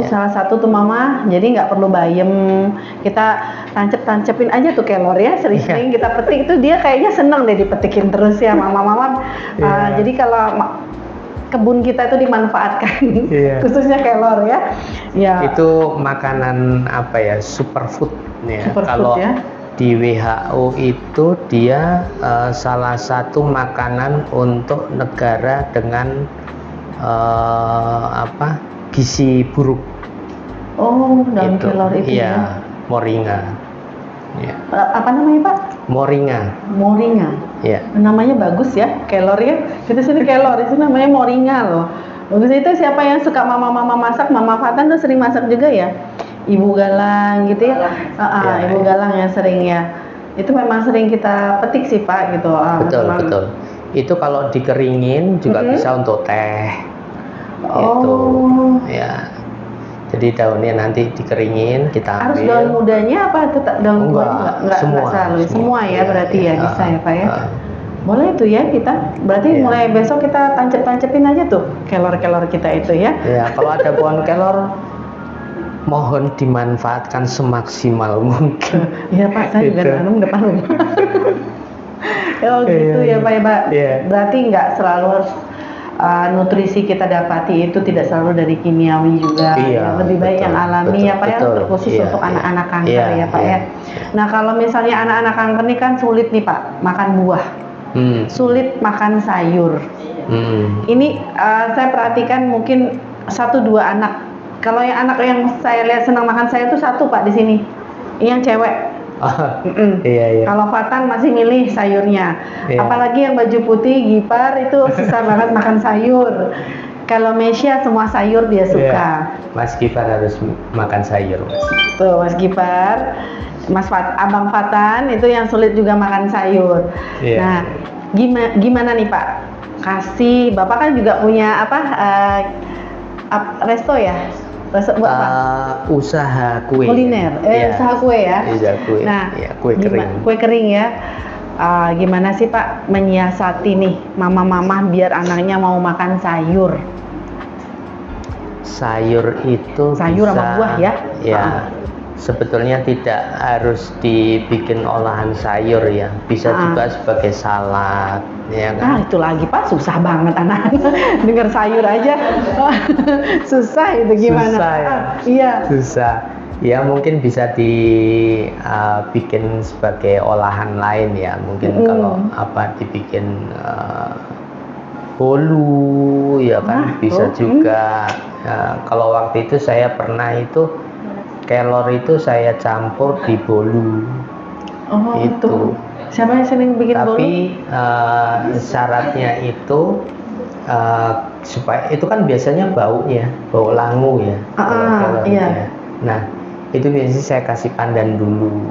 Salah satu tuh Mama, jadi nggak perlu bayem, kita tancep-tancepin aja tuh kelor ya, sering-sering kita petik itu dia kayaknya seneng deh dipetikin terus ya Mama. Jadi kalau kebun kita itu dimanfaatkan, khususnya kelor ya. Itu makanan superfood ya. Kalau di WHO itu dia salah satu makanan untuk negara dengan gizi buruk. Oh, daun kelor itu iya, ya. moringa. Ya. Apa namanya Pak? Moringa. Moringa. Ya. Namanya bagus ya, kelor ya. Kita sini kelor, itu namanya moringa loh. Bagus. Itu siapa yang suka mama-mama masak, Mama Fatan tuh sering masak juga ya? Ibu Galang gitu ya? Ya. Ibu Galang yang sering ya. Itu memang sering kita petik sih Pak gitu. Betul. Itu kalau dikeringin juga bisa untuk teh. Gitu. Ya. Jadi daunnya nanti dikeringin, kita ambil. Harus daun mudanya apa tetap daun tuanya? Enggak selalu. Semua ya, berarti ya bisa ya Pak ya. Boleh itu ya kita. Berarti mulai besok kita tancep-tancepin aja tuh kelor-kelor kita itu ya. Ya, kalau ada pohon kelor mohon dimanfaatkan semaksimal mungkin. Iya Pak, saya juga nanam depan rumah. Oh gitu ya Pak ya Pak. Berarti nggak selalu harus nutrisi kita dapati itu tidak selalu dari kimiawi juga. Lebih baik yang alami ya Pak ya, terkhusus untuk anak-anak kanker ya Pak ya. Nah kalau misalnya anak-anak kanker ini kan sulit nih Pak makan buah, sulit makan sayur. Ini saya perhatikan mungkin 1-2 anak. Kalau yang anak yang saya lihat senang makan sayur itu 1 Pak di sini, yang cewek. Iya. Kalau Fatan masih milih sayurnya, apalagi yang baju putih Gipar itu susah banget makan sayur. Kalau Mesya semua sayur dia suka. Mas Gipar harus makan sayur, Mas. Tuh Mas Gipar, Abang Fatan itu yang sulit juga makan sayur. Nah, gimana nih Pak? Kasih Bapak kan juga punya resto ya? Usaha kue kuliner, usaha kue ya. Kue. Nah, kue kering. Kue kering ya. Gimana sih Pak menyiasati nih mama-mama biar anaknya mau makan sayur? Sayur itu sayur bisa, sama buah ya? Sebetulnya tidak harus dibikin olahan sayur ya, bisa juga sebagai salad, ya kan? Itu lagi Pak, susah banget anak-anak dengar sayur aja, susah itu gimana? Susah ya? Iya. Susah. Ya mungkin bisa dibikin sebagai olahan lain ya, mungkin kalau dibikin bolu, ya kan? Bisa juga. Kalau waktu itu saya pernah itu kelor itu saya campur di bolu. Itu. Siapa yang sering bikin bolu? Tapi syaratnya itu supaya itu kan biasanya bau langu ya. Kelor ya. Nah, itu biasanya saya kasih pandan dulu.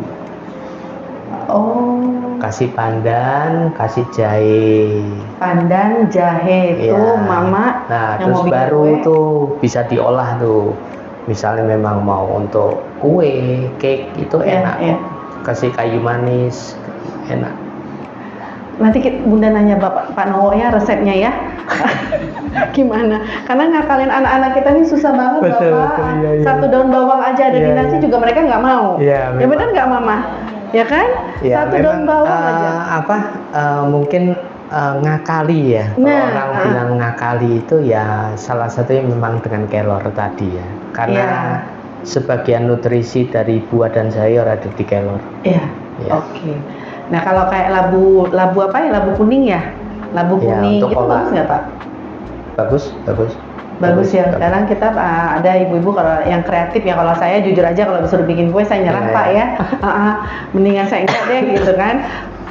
Kasih pandan, kasih jahe. Pandan, jahe itu mama. Nah, terus baru itu bisa diolah tuh. Misalnya memang mau untuk kue, cake itu enak. Kasih kayu manis, enak. Nanti Bunda nanya Pak Nowo ya resepnya ya. Gimana? Karena ngakalin anak-anak kita ini susah banget Bapak. Satu daun bawang aja ada di nasi juga mereka nggak mau. Ya benar nggak Mama? Ya kan? Satu daun bawang aja. Mungkin ngakali ya. Orang bilang ngakali itu ya salah satunya memang dengan kelor tadi ya. Karena sebagian nutrisi dari buah dan sayur ada di kelor. Oke. Nah kalau kayak labu apa ya? Labu kuning ya? Labu kuning itu bagus nggak Pak? Bagus ya. Sekarang kita ada ibu-ibu kalau yang kreatif ya. Kalau saya jujur aja kalau disuruh bikin kue saya nyerah Pak ya. Mendingan saya enggak deh gitu kan.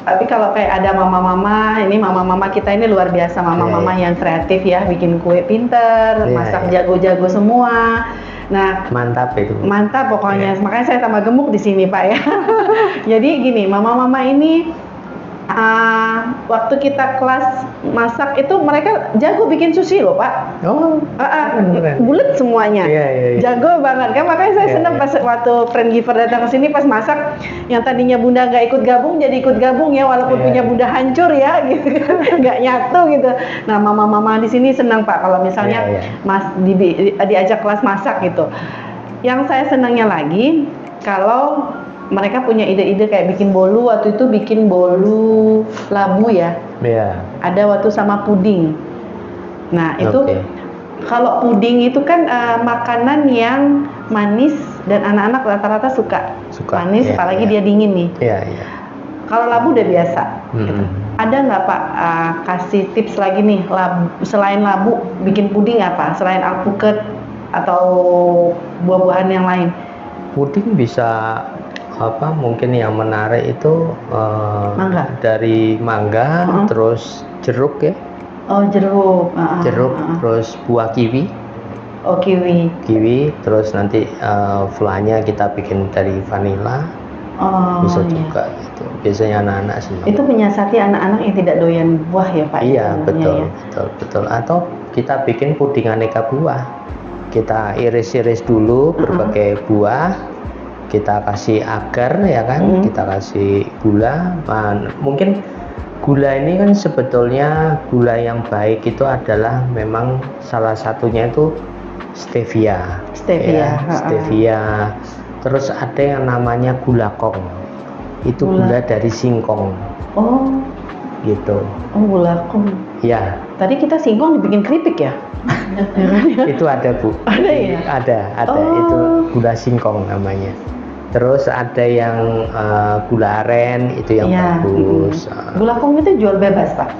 Tapi kalau kayak ada mama-mama, ini mama-mama kita ini luar biasa, mama-mama yang kreatif ya, bikin kue pinter, masak jago-jago semua. Nah, mantap itu. Mantap pokoknya. Makanya saya tambah gemuk di sini, Pak ya. Jadi gini, mama-mama ini waktu kita kelas masak itu mereka jago bikin sushi loh Pak. Bulat semuanya. Jago banget kan, makanya saya senang pas waktu friend giver datang ke sini pas masak, yang tadinya Bunda nggak ikut gabung jadi ikut gabung ya, walaupun punya Bunda hancur ya gitu kan, nggak nyatu gitu. Nah mama-mama di sini senang Pak kalau misalnya diajak kelas masak gitu. Yang saya senangnya lagi kalau mereka punya ide-ide kayak bikin bolu, waktu itu bikin bolu labu ya. Ada waktu sama puding. Nah itu kalau puding itu kan makanan yang manis dan anak-anak rata-rata suka. suka. manis, Iya, apalagi iya. dia dingin nih. Iya, iya. Kalau labu udah biasa. Gitu. Mm-mm. Ada nggak Pak kasih tips lagi nih, selain labu bikin puding apa? Selain alpukat atau buah-buahan yang lain? Puding bisa apa? Mungkin yang menarik itu Mangga. dari mangga, terus jeruk ya, Oh jeruk. jeruk, terus buah kiwi. Oh kiwi. Kiwi, terus nanti flanya kita bikin dari vanila, Oh bisa iya. juga itu. Biasanya anak-anak senang. Itu menyiasati anak-anak yang tidak doyan buah ya Pak? Iya, sebenarnya ya? betul. Atau kita bikin puding aneka buah. Kita iris-iris dulu berbagai buah, kita kasih agar ya kan, kita kasih gula. Mungkin gula ini kan sebetulnya gula yang baik itu adalah memang salah satunya itu stevia. Stevia, Ya, stevia. Terus ada yang namanya gula kong. Itu gula dari singkong Oh, gitu. gula kong. Ya, Tadi kita singkong dibikin keripik ya? itu ada Bu. Ada ya? Ada. Oh. Itu gula singkong namanya. Terus ada yang gula aren, itu yang Iya, bagus. Gula kong itu jual bebas Pak?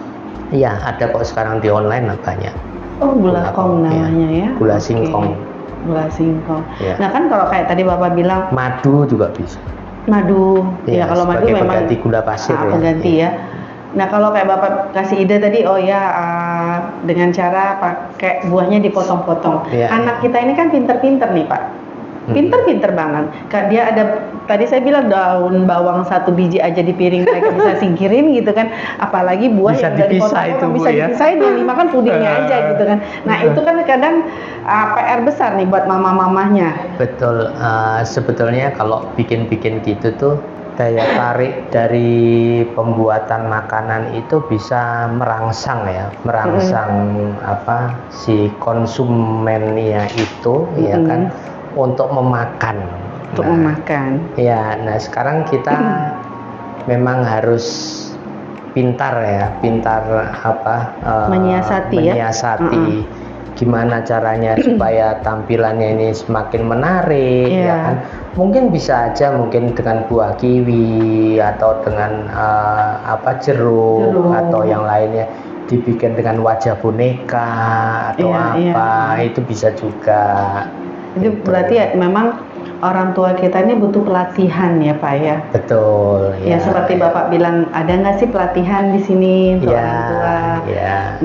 Iya, ada kok sekarang di online lah banyak. Oh, gula kong namanya ya? Gula Oke. singkong. Gula singkong. Ya. Nah kan kalau kayak tadi Bapak bilang Madu juga bisa. madu, ya kalau madu sebagai memang pengganti gula pasir ya. pengganti ya. Nah kalau kayak Bapak kasih ide tadi, oh ya dengan cara pakai buahnya dipotong-potong. Iya, Anak kita ini kan pinter-pinter nih Pak, pinter-pinter banget. Kak dia ada, tadi saya bilang daun bawang 1 biji aja di piring mereka bisa singkirin gitu kan. Apalagi buah Bisa yang udah dipisah itu, dipotong-potong Bu, bisa ya. dipisahin, yang dimakan pudingnya aja gitu kan. Nah itu kan kadang PR besar nih buat mama-mamahnya. Betul. Sebetulnya kalau bikin-bikin gitu tuh daya tarik dari pembuatan makanan itu bisa merangsang apa si konsumennya itu ya kan untuk memakan. Memakan. Ya, nah sekarang kita memang harus pintar apa Menyiasati ya. Gimana caranya supaya tampilannya ini semakin menarik Iya. ya kan. Mungkin bisa aja mungkin dengan buah kiwi atau dengan jeruk atau yang lainnya dibikin dengan wajah boneka atau itu bisa juga. Itu berarti ya, memang orang tua kita ini butuh pelatihan ya Pak ya. Betul. Ya seperti Bapak bilang, ada nggak sih pelatihan di sini untuk orang tua?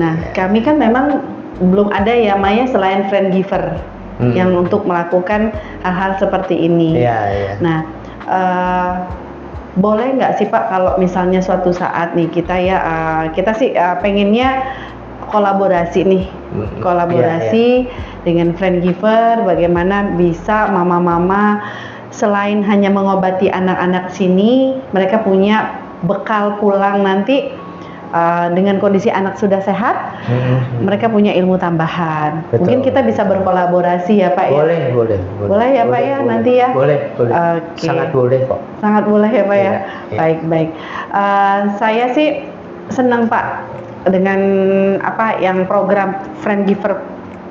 Nah kami kan memang belum ada ya Maya selain friend giver yang untuk melakukan hal-hal seperti ini. Nah boleh nggak sih Pak kalau misalnya suatu saat nih kita sih pengennya kolaborasi nih, dengan friend giver, bagaimana bisa mama-mama selain hanya mengobati anak-anak sini, mereka punya bekal pulang nanti dengan kondisi anak sudah sehat, mereka punya ilmu tambahan. Betul. Mungkin kita bisa berkolaborasi ya Pak ya. Boleh ya Pak ya nanti ya. Boleh. Okay. Sangat boleh kok. Sangat boleh ya Pak ya. Iya. Baik. Saya sih senang Pak dengan apa yang program friend giver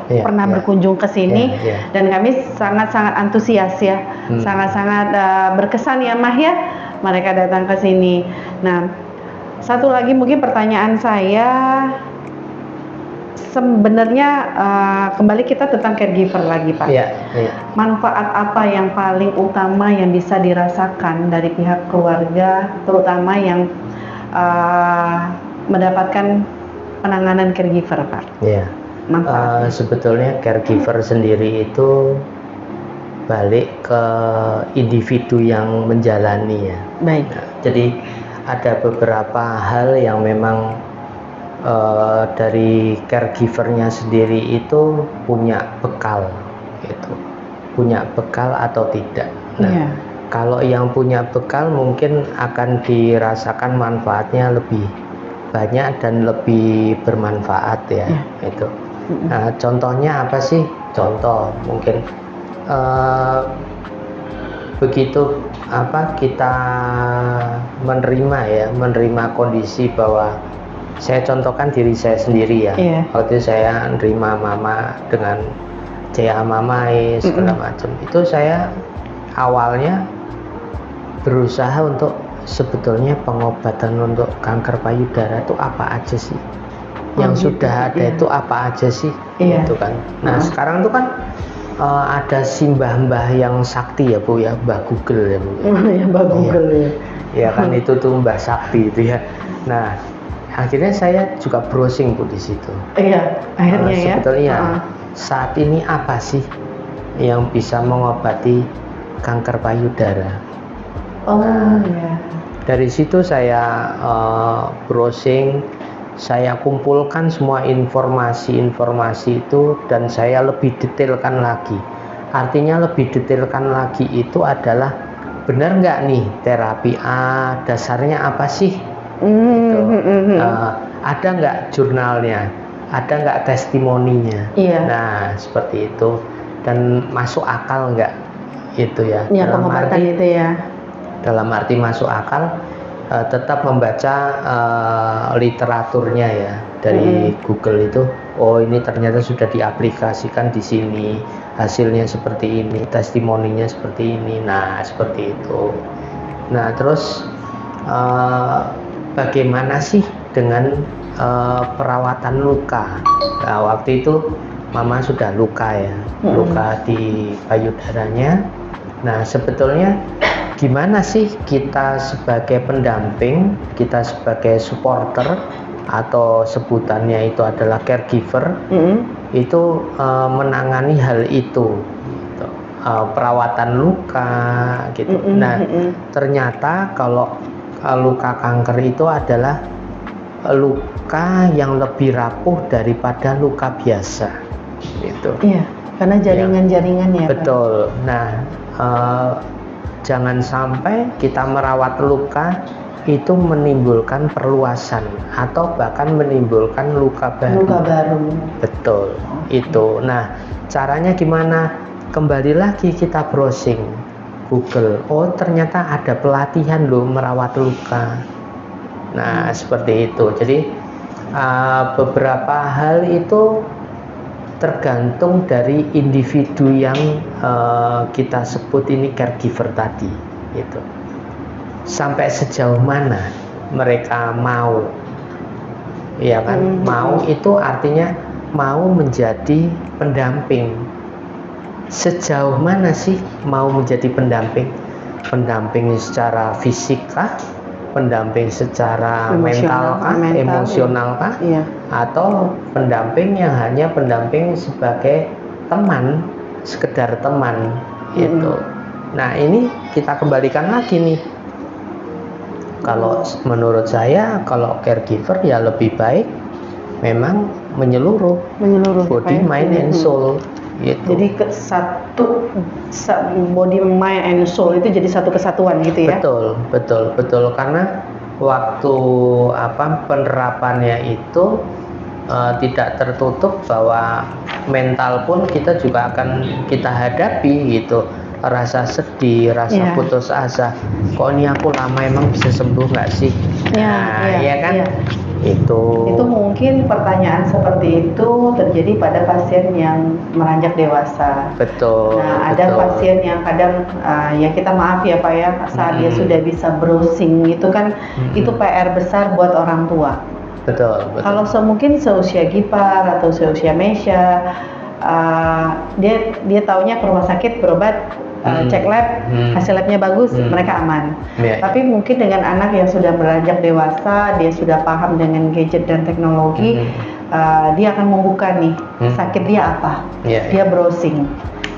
pernah berkunjung ke sini dan kami sangat-sangat antusias ya, sangat-sangat berkesan ya Mah ya mereka datang ke sini. Nah satu lagi mungkin pertanyaan saya, sebenarnya kembali kita tentang caregiver lagi Pak. Manfaat apa yang paling utama yang bisa dirasakan dari pihak keluarga, terutama yang mendapatkan penanganan caregiver Pak? Sebetulnya caregiver sendiri itu balik ke individu yang menjalani ya. Baik. Jadi ada beberapa hal yang memang dari caregivernya sendiri itu punya bekal gitu. Punya bekal atau tidak. Nah, kalau yang punya bekal mungkin akan dirasakan manfaatnya lebih banyak dan lebih bermanfaat ya itu. Nah, contohnya apa sih? Contoh mungkin begitu kita menerima kondisi bahwa saya contohkan diri saya sendiri ya. Waktu saya menerima mama dengan mama segala macam, itu saya awalnya berusaha untuk sebetulnya pengobatan untuk kanker payudara itu apa aja sih? Yang gitu, sudah ada iya. itu apa aja sih? Iya. Gitu kan. Nah, sekarang tuh kan ada si mbah-mbah yang sakti ya Bu ya, Mbah Google ya Bu. Ya Mbak Google ya. Ya kan itu tuh Mbah Sakti itu ya. Nah, akhirnya saya juga browsing Bu di situ. Iya, akhirnya ya. Sebetulnya saat ini apa sih yang bisa mengobati kanker payudara? Ya. Dari situ saya browsing, saya kumpulkan semua informasi-informasi itu dan saya lebih detailkan lagi. Artinya lebih detailkan lagi itu adalah benar nggak nih terapi A dasarnya apa sih? Gitu. Ada nggak jurnalnya? Ada nggak testimoninya? Iya. Nah seperti itu dan masuk akal nggak itu ya? Ya pengobatan itu ya. Dalam arti masuk akal, tetap membaca literaturnya ya dari Google itu. Oh ini ternyata sudah diaplikasikan di sini, hasilnya seperti ini, testimoninya seperti ini. Nah seperti itu. Nah terus bagaimana sih dengan perawatan luka? Nah waktu itu Mama sudah luka ya, luka di payudaranya. Nah sebetulnya gimana sih kita sebagai pendamping, kita sebagai supporter atau sebutannya itu adalah caregiver, itu menangani hal itu, gitu. Perawatan luka gitu. Nah ternyata kalau luka kanker itu adalah luka yang lebih rapuh daripada luka biasa gitu. Iya, karena jaringan-jaringannya. Betul. Nah jangan sampai kita merawat luka itu menimbulkan perluasan atau bahkan menimbulkan luka baru. Luka baru. Betul. Itu. Nah, caranya gimana? Kembali lagi kita browsing Google. Oh, ternyata ada pelatihan loh merawat luka. Nah, seperti itu. Jadi beberapa hal itu tergantung dari individu yang kita sebut ini caregiver tadi gitu. Sampai sejauh mana mereka mau, ya kan? Mau itu artinya mau menjadi pendamping. Sejauh mana sih mau menjadi pendamping? Pendamping secara fisik kah? Pendamping secara mental kah? Emosional kah? Iya. Atau pendamping yang hanya pendamping sebagai teman, sekedar teman gitu. Nah ini kita kembalikan lagi nih. Kalau menurut saya kalau caregiver ya lebih baik memang menyeluruh body, mind, and soul gitu. Jadi body, mind, and soul itu jadi satu kesatuan gitu ya. Betul karena waktu penerapannya itu tidak tertutup bahwa mental pun kita juga akan kita hadapi gitu. Rasa sedih, rasa putus asa. Kok ini aku lama emang bisa sembuh nggak sih? Ya kan? Itu mungkin pertanyaan seperti itu terjadi pada pasien yang meranjak dewasa. Betul. Nah, ada pasien yang kadang ya kita maaf ya Pak ya, saat dia sudah bisa browsing itu kan itu PR besar buat orang tua. Betul. Kalau mungkin seusia Gipar atau seusia Mesya, dia taunya ke rumah sakit berobat, cek lab, hasil labnya bagus, mereka aman. Tapi mungkin dengan anak yang sudah beranjak dewasa, dia sudah paham dengan gadget dan teknologi, dia akan membuka nih sakit dia apa, dia browsing,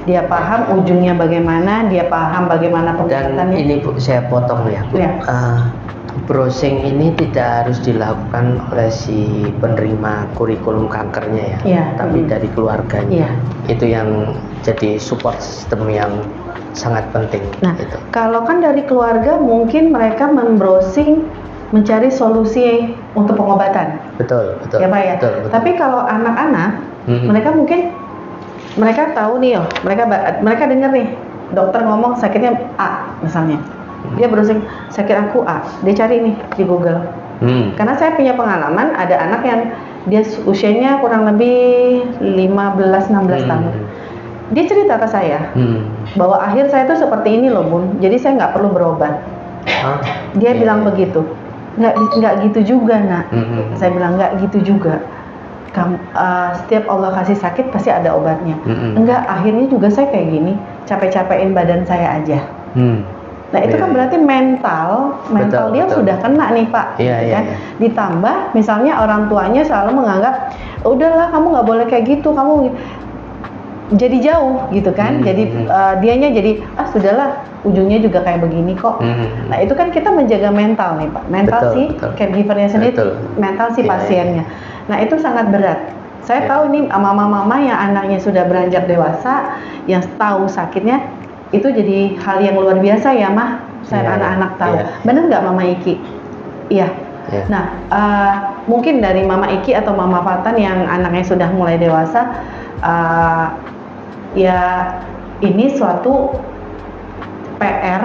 dia paham ujungnya bagaimana, dia paham bagaimana pengobatannya. Dan ini Bu, saya potong ya Bu. Browsing ini tidak harus dilakukan oleh si penerima kurikulum kankernya ya, tapi dari keluarganya. Itu yang jadi support system yang sangat penting. Nah, kalau kan dari keluarga mungkin mereka membrowsing mencari solusi untuk pengobatan. Betul. Ya Pak ya. Betul. Tapi kalau anak-anak, mereka tahu nih mereka dengar nih dokter ngomong sakitnya A misalnya. Dia browsing sakit aku A, dia cari nih di Google. Karena saya punya pengalaman ada anak yang dia usianya kurang lebih 15-16 tahun. Dia cerita ke saya bahwa akhir saya tuh seperti ini loh Bun, jadi saya nggak perlu berobat. Oh, Dia iya, bilang iya. begitu. Nggak gitu juga, nak. Saya bilang nggak gitu juga. Setiap Allah kasih sakit pasti ada obatnya. Enggak, akhirnya juga saya kayak gini, capek-capekin badan saya aja. Nah itu kan Iya, berarti mental Betul, dia betul. sudah kena nih Pak, Iya, gitu iya, kan. iya. Ditambah misalnya orang tuanya selalu menganggap, udahlah kamu nggak boleh kayak gitu, kamu jadi jauh gitu kan. Jadi dianya jadi sudahlah, ujungnya juga kayak begini kok. Nah itu kan kita menjaga mental nih Pak, mental Betul, si betul. caregivernya sendiri, Betul. mental si Iya, pasiennya. Nah itu sangat berat. Saya Iya. tahu nih mama-mama yang anaknya sudah beranjak dewasa, yang tahu sakitnya, itu jadi hal yang luar biasa ya Mah. Saya Iya, anak-anak iya, tahu. iya. Bener nggak Mama Iki? Iya. Iya. Nah, mungkin dari Mama Iki atau Mama Fatan yang anaknya sudah mulai dewasa, ya ini suatu PR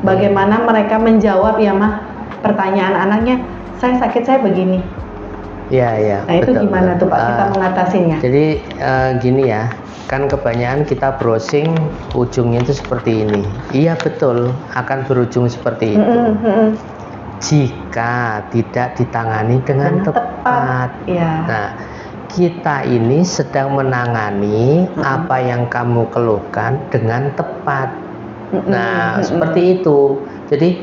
bagaimana mereka menjawab ya Mah pertanyaan anaknya, saya sakit saya begini. Iya, iya. Nah itu betul, gimana betul. tuh Pak kita mengatasinya? Jadi gini ya, kan kebanyakan kita browsing ujungnya itu seperti ini. Iya betul, akan berujung seperti itu. Jika tidak ditangani dengan tepat. Ya. Nah, kita ini sedang menangani apa yang kamu keluhkan dengan tepat. Nah, seperti itu. Jadi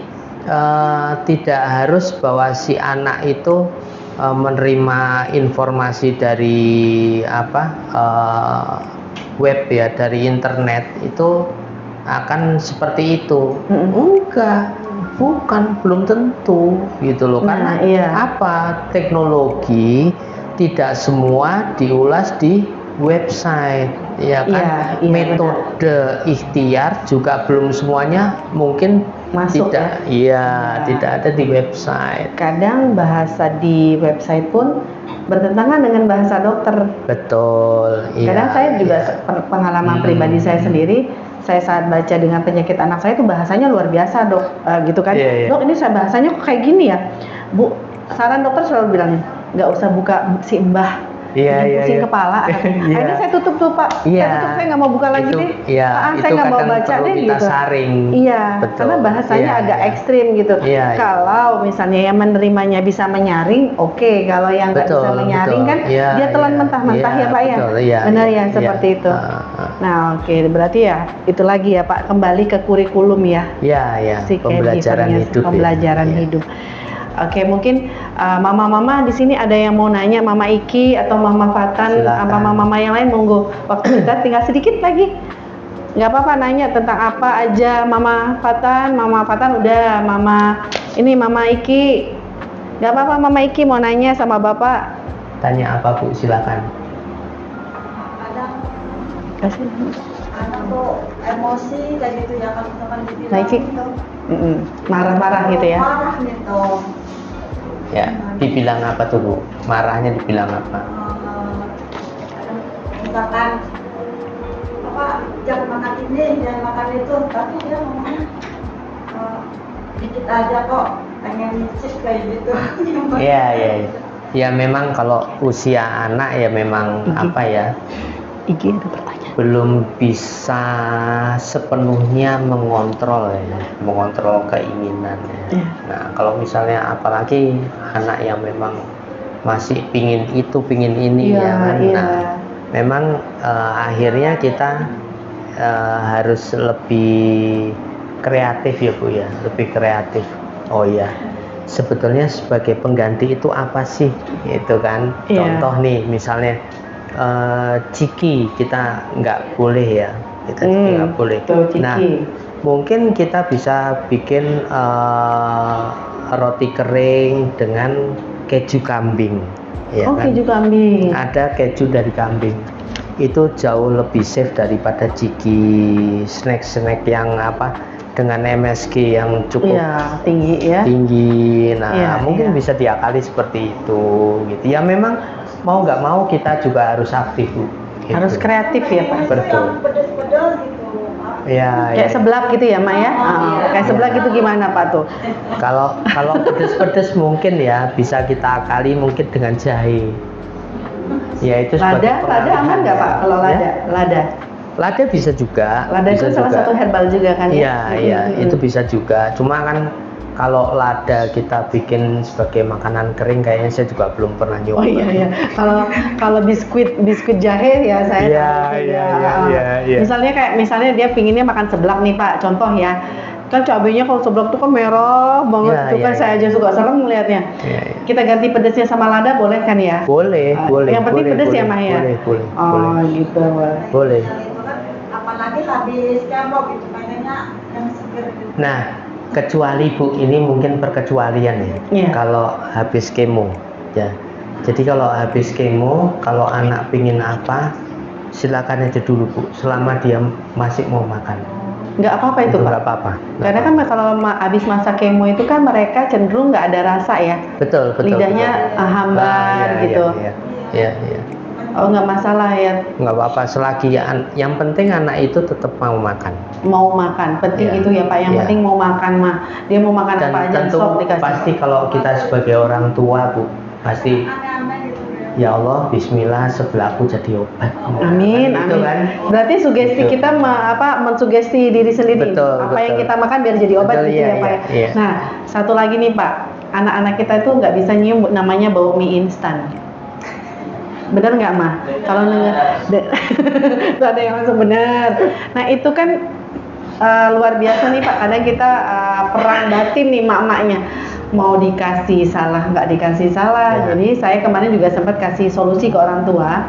tidak harus bahwa si anak itu menerima informasi dari web ya, dari internet itu akan seperti itu. Enggak, bukan, belum tentu gitu loh. Karena teknologi tidak semua diulas di website, ya kan. Metode ikhtiar juga belum semuanya mungkin masuk tidak, tidak ada di website. Kadang bahasa di website pun bertentangan dengan bahasa dokter. Betul. Kadang saya juga pengalaman pribadi saya sendiri, saya saat baca dengan penyakit anak saya itu bahasanya luar biasa dok, gitu kan. Dok ini saya bahasanya kok kayak gini ya, Bu. Saran dokter selalu bilang nggak usah buka si Mbah. Pusing kepala. Akhirnya saya tutup tuh Pak. Saya tutup, saya nggak mau buka lagi deh. Saya nggak mau baca deh gitu. Saring. Karena bahasanya agak ekstrim gitu. Kalau misalnya yang menerimanya bisa menyaring, oke. Kalau yang nggak bisa menyaring kan, dia telan mentah-mentah ya Pak ya. Benar ya seperti itu. Nah oke, berarti ya itu lagi ya Pak, kembali ke kurikulum ya. Si pembelajaran hidup. Pembelajaran hidup. Oke, mungkin mama-mama di sini ada yang mau nanya, Mama Iki atau Mama Fatan, apa mama-mama yang lain, monggo. Waktu kita tinggal sedikit lagi. Nggak apa-apa nanya tentang apa aja, Mama Fatan udah, Mama Iki. Nggak apa-apa Mama Iki mau nanya sama Bapak. Tanya apa Bu, silakan. Kasih. Anak tuh emosi kayak gitu ya, kalau misalkan dibilang Nah, Iki. gitu. Marah-marah gitu ya. Marah gitu. Ya, dibilang apa tuh Bu? Marahnya dibilang apa? Misalkan jangan makan ini, jangan makan itu, tapi dia ngomongnya dikit aja kok, pengen nyicip kayak gitu. Iya. Ya memang kalau usia anak ya memang Iki ada pertanyaan. belum bisa sepenuhnya mengontrol keinginan ya. Nah kalau misalnya apalagi anak yang memang masih pingin itu pingin ini nah memang akhirnya kita harus lebih kreatif ya Bu ya, lebih kreatif. Oh iya, sebetulnya sebagai pengganti itu apa sih, itu kan. Contoh nih misalnya ciki kita nggak boleh ya, kita nggak boleh. Nah mungkin kita bisa bikin roti kering dengan keju kambing ya kan? Keju kambing. Ada keju dari kambing, itu jauh lebih safe daripada ciki snack yang dengan MSG yang cukup tinggi. Nah mungkin bisa diakali seperti itu gitu ya. Memang mau nggak mau kita juga harus aktif Bu. Gitu. Harus kreatif ya Pak. Betul. Pedes-pedes gitu Pak. Kayak seblak gitu ya Mak ya. Kayak seblak gitu gimana Pak tuh? Kalau pedes-pedes mungkin ya bisa kita akali mungkin dengan jahe. Ya itu sebagai lada aman nggak Pak kalau lada bisa juga. Lada itu salah satu herbal juga kan ya? Iya, itu bisa juga. Cuma kan Kalau lada kita bikin sebagai makanan kering, kayaknya saya juga belum pernah nyoba. Oh iya. Kalau biskuit jahe ya saya tahu. Iya. Misalnya dia pinginnya makan seblak nih Pak, contoh ya. Kan cabenya kalau seblak tuh kan merah banget, saya aja suka serem ngelihatnya. Kita ganti pedesnya sama lada boleh kan ya? Boleh. Yang penting pedes ya Mah ya? Boleh. Gitu. Boleh. Apalagi habis kemo gitu, pengennya yang seger gitu. Nah, kecuali Bu, ini mungkin perkecualian ya. Iya. Kalau habis kemo, ya. Jadi kalau habis kemo, kalau anak pingin apa, silakan aja dulu Bu, selama dia masih mau makan. Nggak apa-apa itu Pak? Nggak apa-apa. Karena kan kalau habis masa kemo itu kan mereka cenderung nggak ada rasa ya. Betul. Lidahnya hambar gitu. Iya. Oh nggak masalah ya. Nggak apa-apa, selagi yang penting anak itu tetap mau makan. Mau makan, penting itu ya Pak. Yang penting mau makan mah. Dia mau makan Dan apa aja tentu sok dikasih. pasti kalau kita sebagai orang tua Bu, pasti ya Allah, Bismillah, sebelahku jadi obat. Amin. Kan? Berarti sugesti kita mensugesti diri sendiri. Betul. Yang kita makan biar jadi obat gitu ya Pak. Iya. Nah, satu lagi nih Pak, anak-anak kita itu nggak bisa nyium namanya bau mie instan. Bener nggak Mah? Kalau tuh ada yang langsung bener. Nah itu kan luar biasa nih Pak. Kadang kita perang batin nih mak-maknya. Mau dikasih salah, nggak dikasih salah. Jadi saya kemarin juga sempat kasih solusi ke orang tua.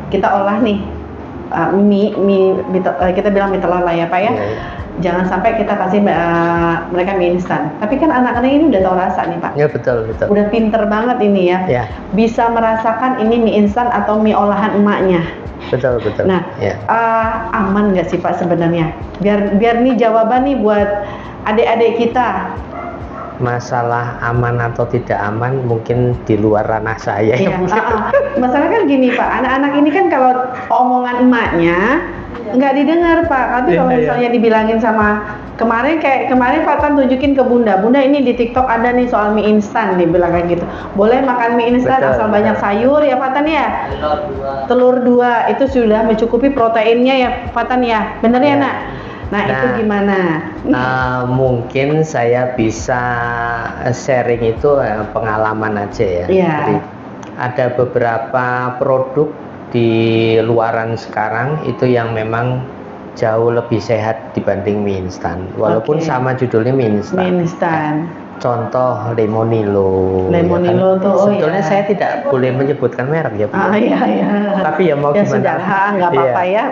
Kita olah nih mie kita bilang mie telur lah ya Pak ya. Jangan sampai kita kasih mereka mie instan. Tapi kan anak-anak ini udah tahu rasa nih Pak. Ya betul. Udah pinter banget ini ya. Bisa merasakan ini mie instan atau mie olahan emaknya. Betul. Nah, aman nggak sih Pak sebenarnya? Biar nih jawaban nih buat adik-adik kita. Masalah aman atau tidak aman mungkin di luar ranah saya. Masalah kan gini Pak, anak-anak ini kan kalau omongan emaknya nggak didengar Pak. Tapi kalau misalnya dibilangin sama kemarin Pak Tan tunjukin ke Bunda ini di TikTok ada nih soal mie instan nih, bilang kayak gitu. Boleh makan mie instan asal banyak sayur ya Pak Tan ya. Telur 2 itu sudah mencukupi proteinnya ya Pak Tan ya. Bener ya Nak? Nah itu gimana? Mungkin saya bisa sharing itu pengalaman aja ya. Jadi ada beberapa produk di luaran sekarang itu yang memang jauh lebih sehat dibanding mie instan. Walaupun sama judulnya mie instan. Contoh Lemonilo. Lemonilo tuh sebetulnya saya tidak boleh menyebutkan merek ya Bu. Tapi ya mau gimana? Sudah, nggak apa-apa ya.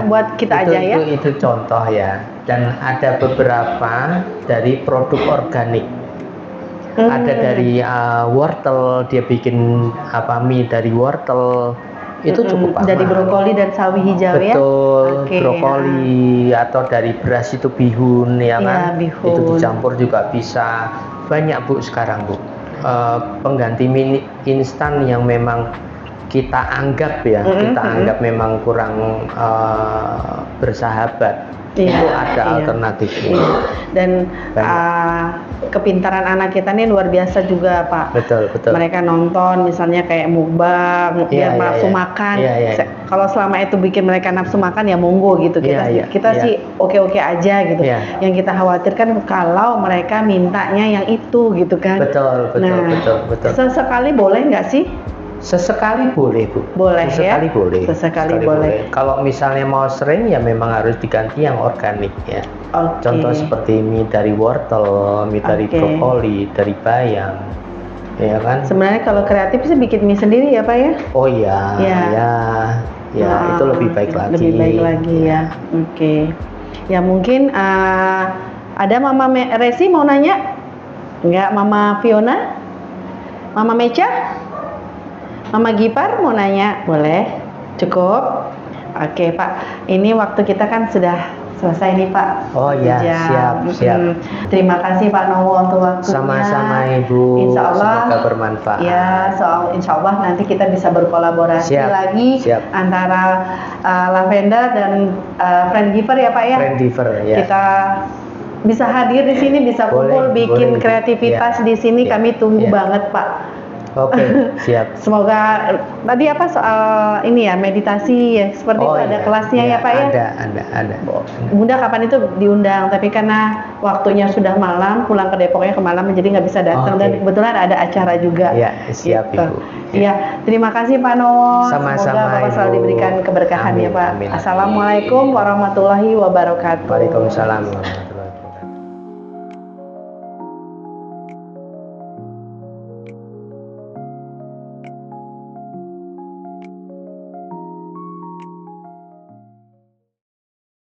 Buat kita aja ya. Itu contoh ya. Dan ada beberapa dari produk organik. Ada dari wortel, dia bikin mie dari wortel. Itu cukup aman. Dari brokoli dan sawi hijau ya. Betul, brokoli atau dari beras itu bihun ya kan. Bihun. Itu dicampur juga bisa. Banyak Bu sekarang Bu. Pengganti mie instan yang memang kita anggap anggap memang kurang bersahabat. Itu ada alternatifnya. Dan kepintaran anak kita nih luar biasa juga Pak. Betul. Mereka nonton misalnya kayak mukbang biar nafsu makan. Kalau selama itu bikin mereka nafsu makan ya monggo gitu. Kita sih oke aja gitu. Yang kita khawatirkan kalau mereka mintanya yang itu gitu kan. Betul. Sesekali boleh nggak sih? Sesekali boleh Bu. Sesekali boleh. Kalau misalnya mau sering ya memang harus diganti yang organik ya. Contoh seperti mie dari wortel, mie dari brokoli, dari bayam, ya kan? Sebenarnya kalau kreatif sih bikin mie sendiri ya Pak ya? Oh iya, ya itu lebih baik lagi. Lebih baik lagi ya. Ya mungkin ada Mama Resi mau nanya? Enggak, Mama Fiona? Mama Mecha? Mama Gipar mau nanya? Boleh? Cukup? Oke Pak, ini waktu kita kan sudah selesai nih Pak. Oh iya, siap. Terima kasih Pak Nowo untuk waktunya. Sama-sama Ibu. Insya Allah semoga bermanfaat. Ya, insya Allah nanti kita bisa berkolaborasi lagi antara Lavender dan Friend Giver ya Pak ya. Friend Giver ya. Kita bisa hadir di sini, bisa kumpul bikin kreativitas di sini. Kami tunggu banget Pak. Oke, siap. Semoga tadi apa soal ini ya meditasi ya seperti itu ada kelasnya ya Pak ya. Ada. Bunda kapan itu diundang tapi karena waktunya sudah malam pulang ke Depoknya ke malam jadi nggak bisa datang dan kebetulan ada acara juga. Ya, siap gitu. Ibu. Iya, terima kasih Pak Nowo. Sama-sama, semoga Bapak Ibu. selalu diberikan keberkahan Amin, ya Pak. amin. Assalamualaikum warahmatullahi wabarakatuh. Waalaikumsalam.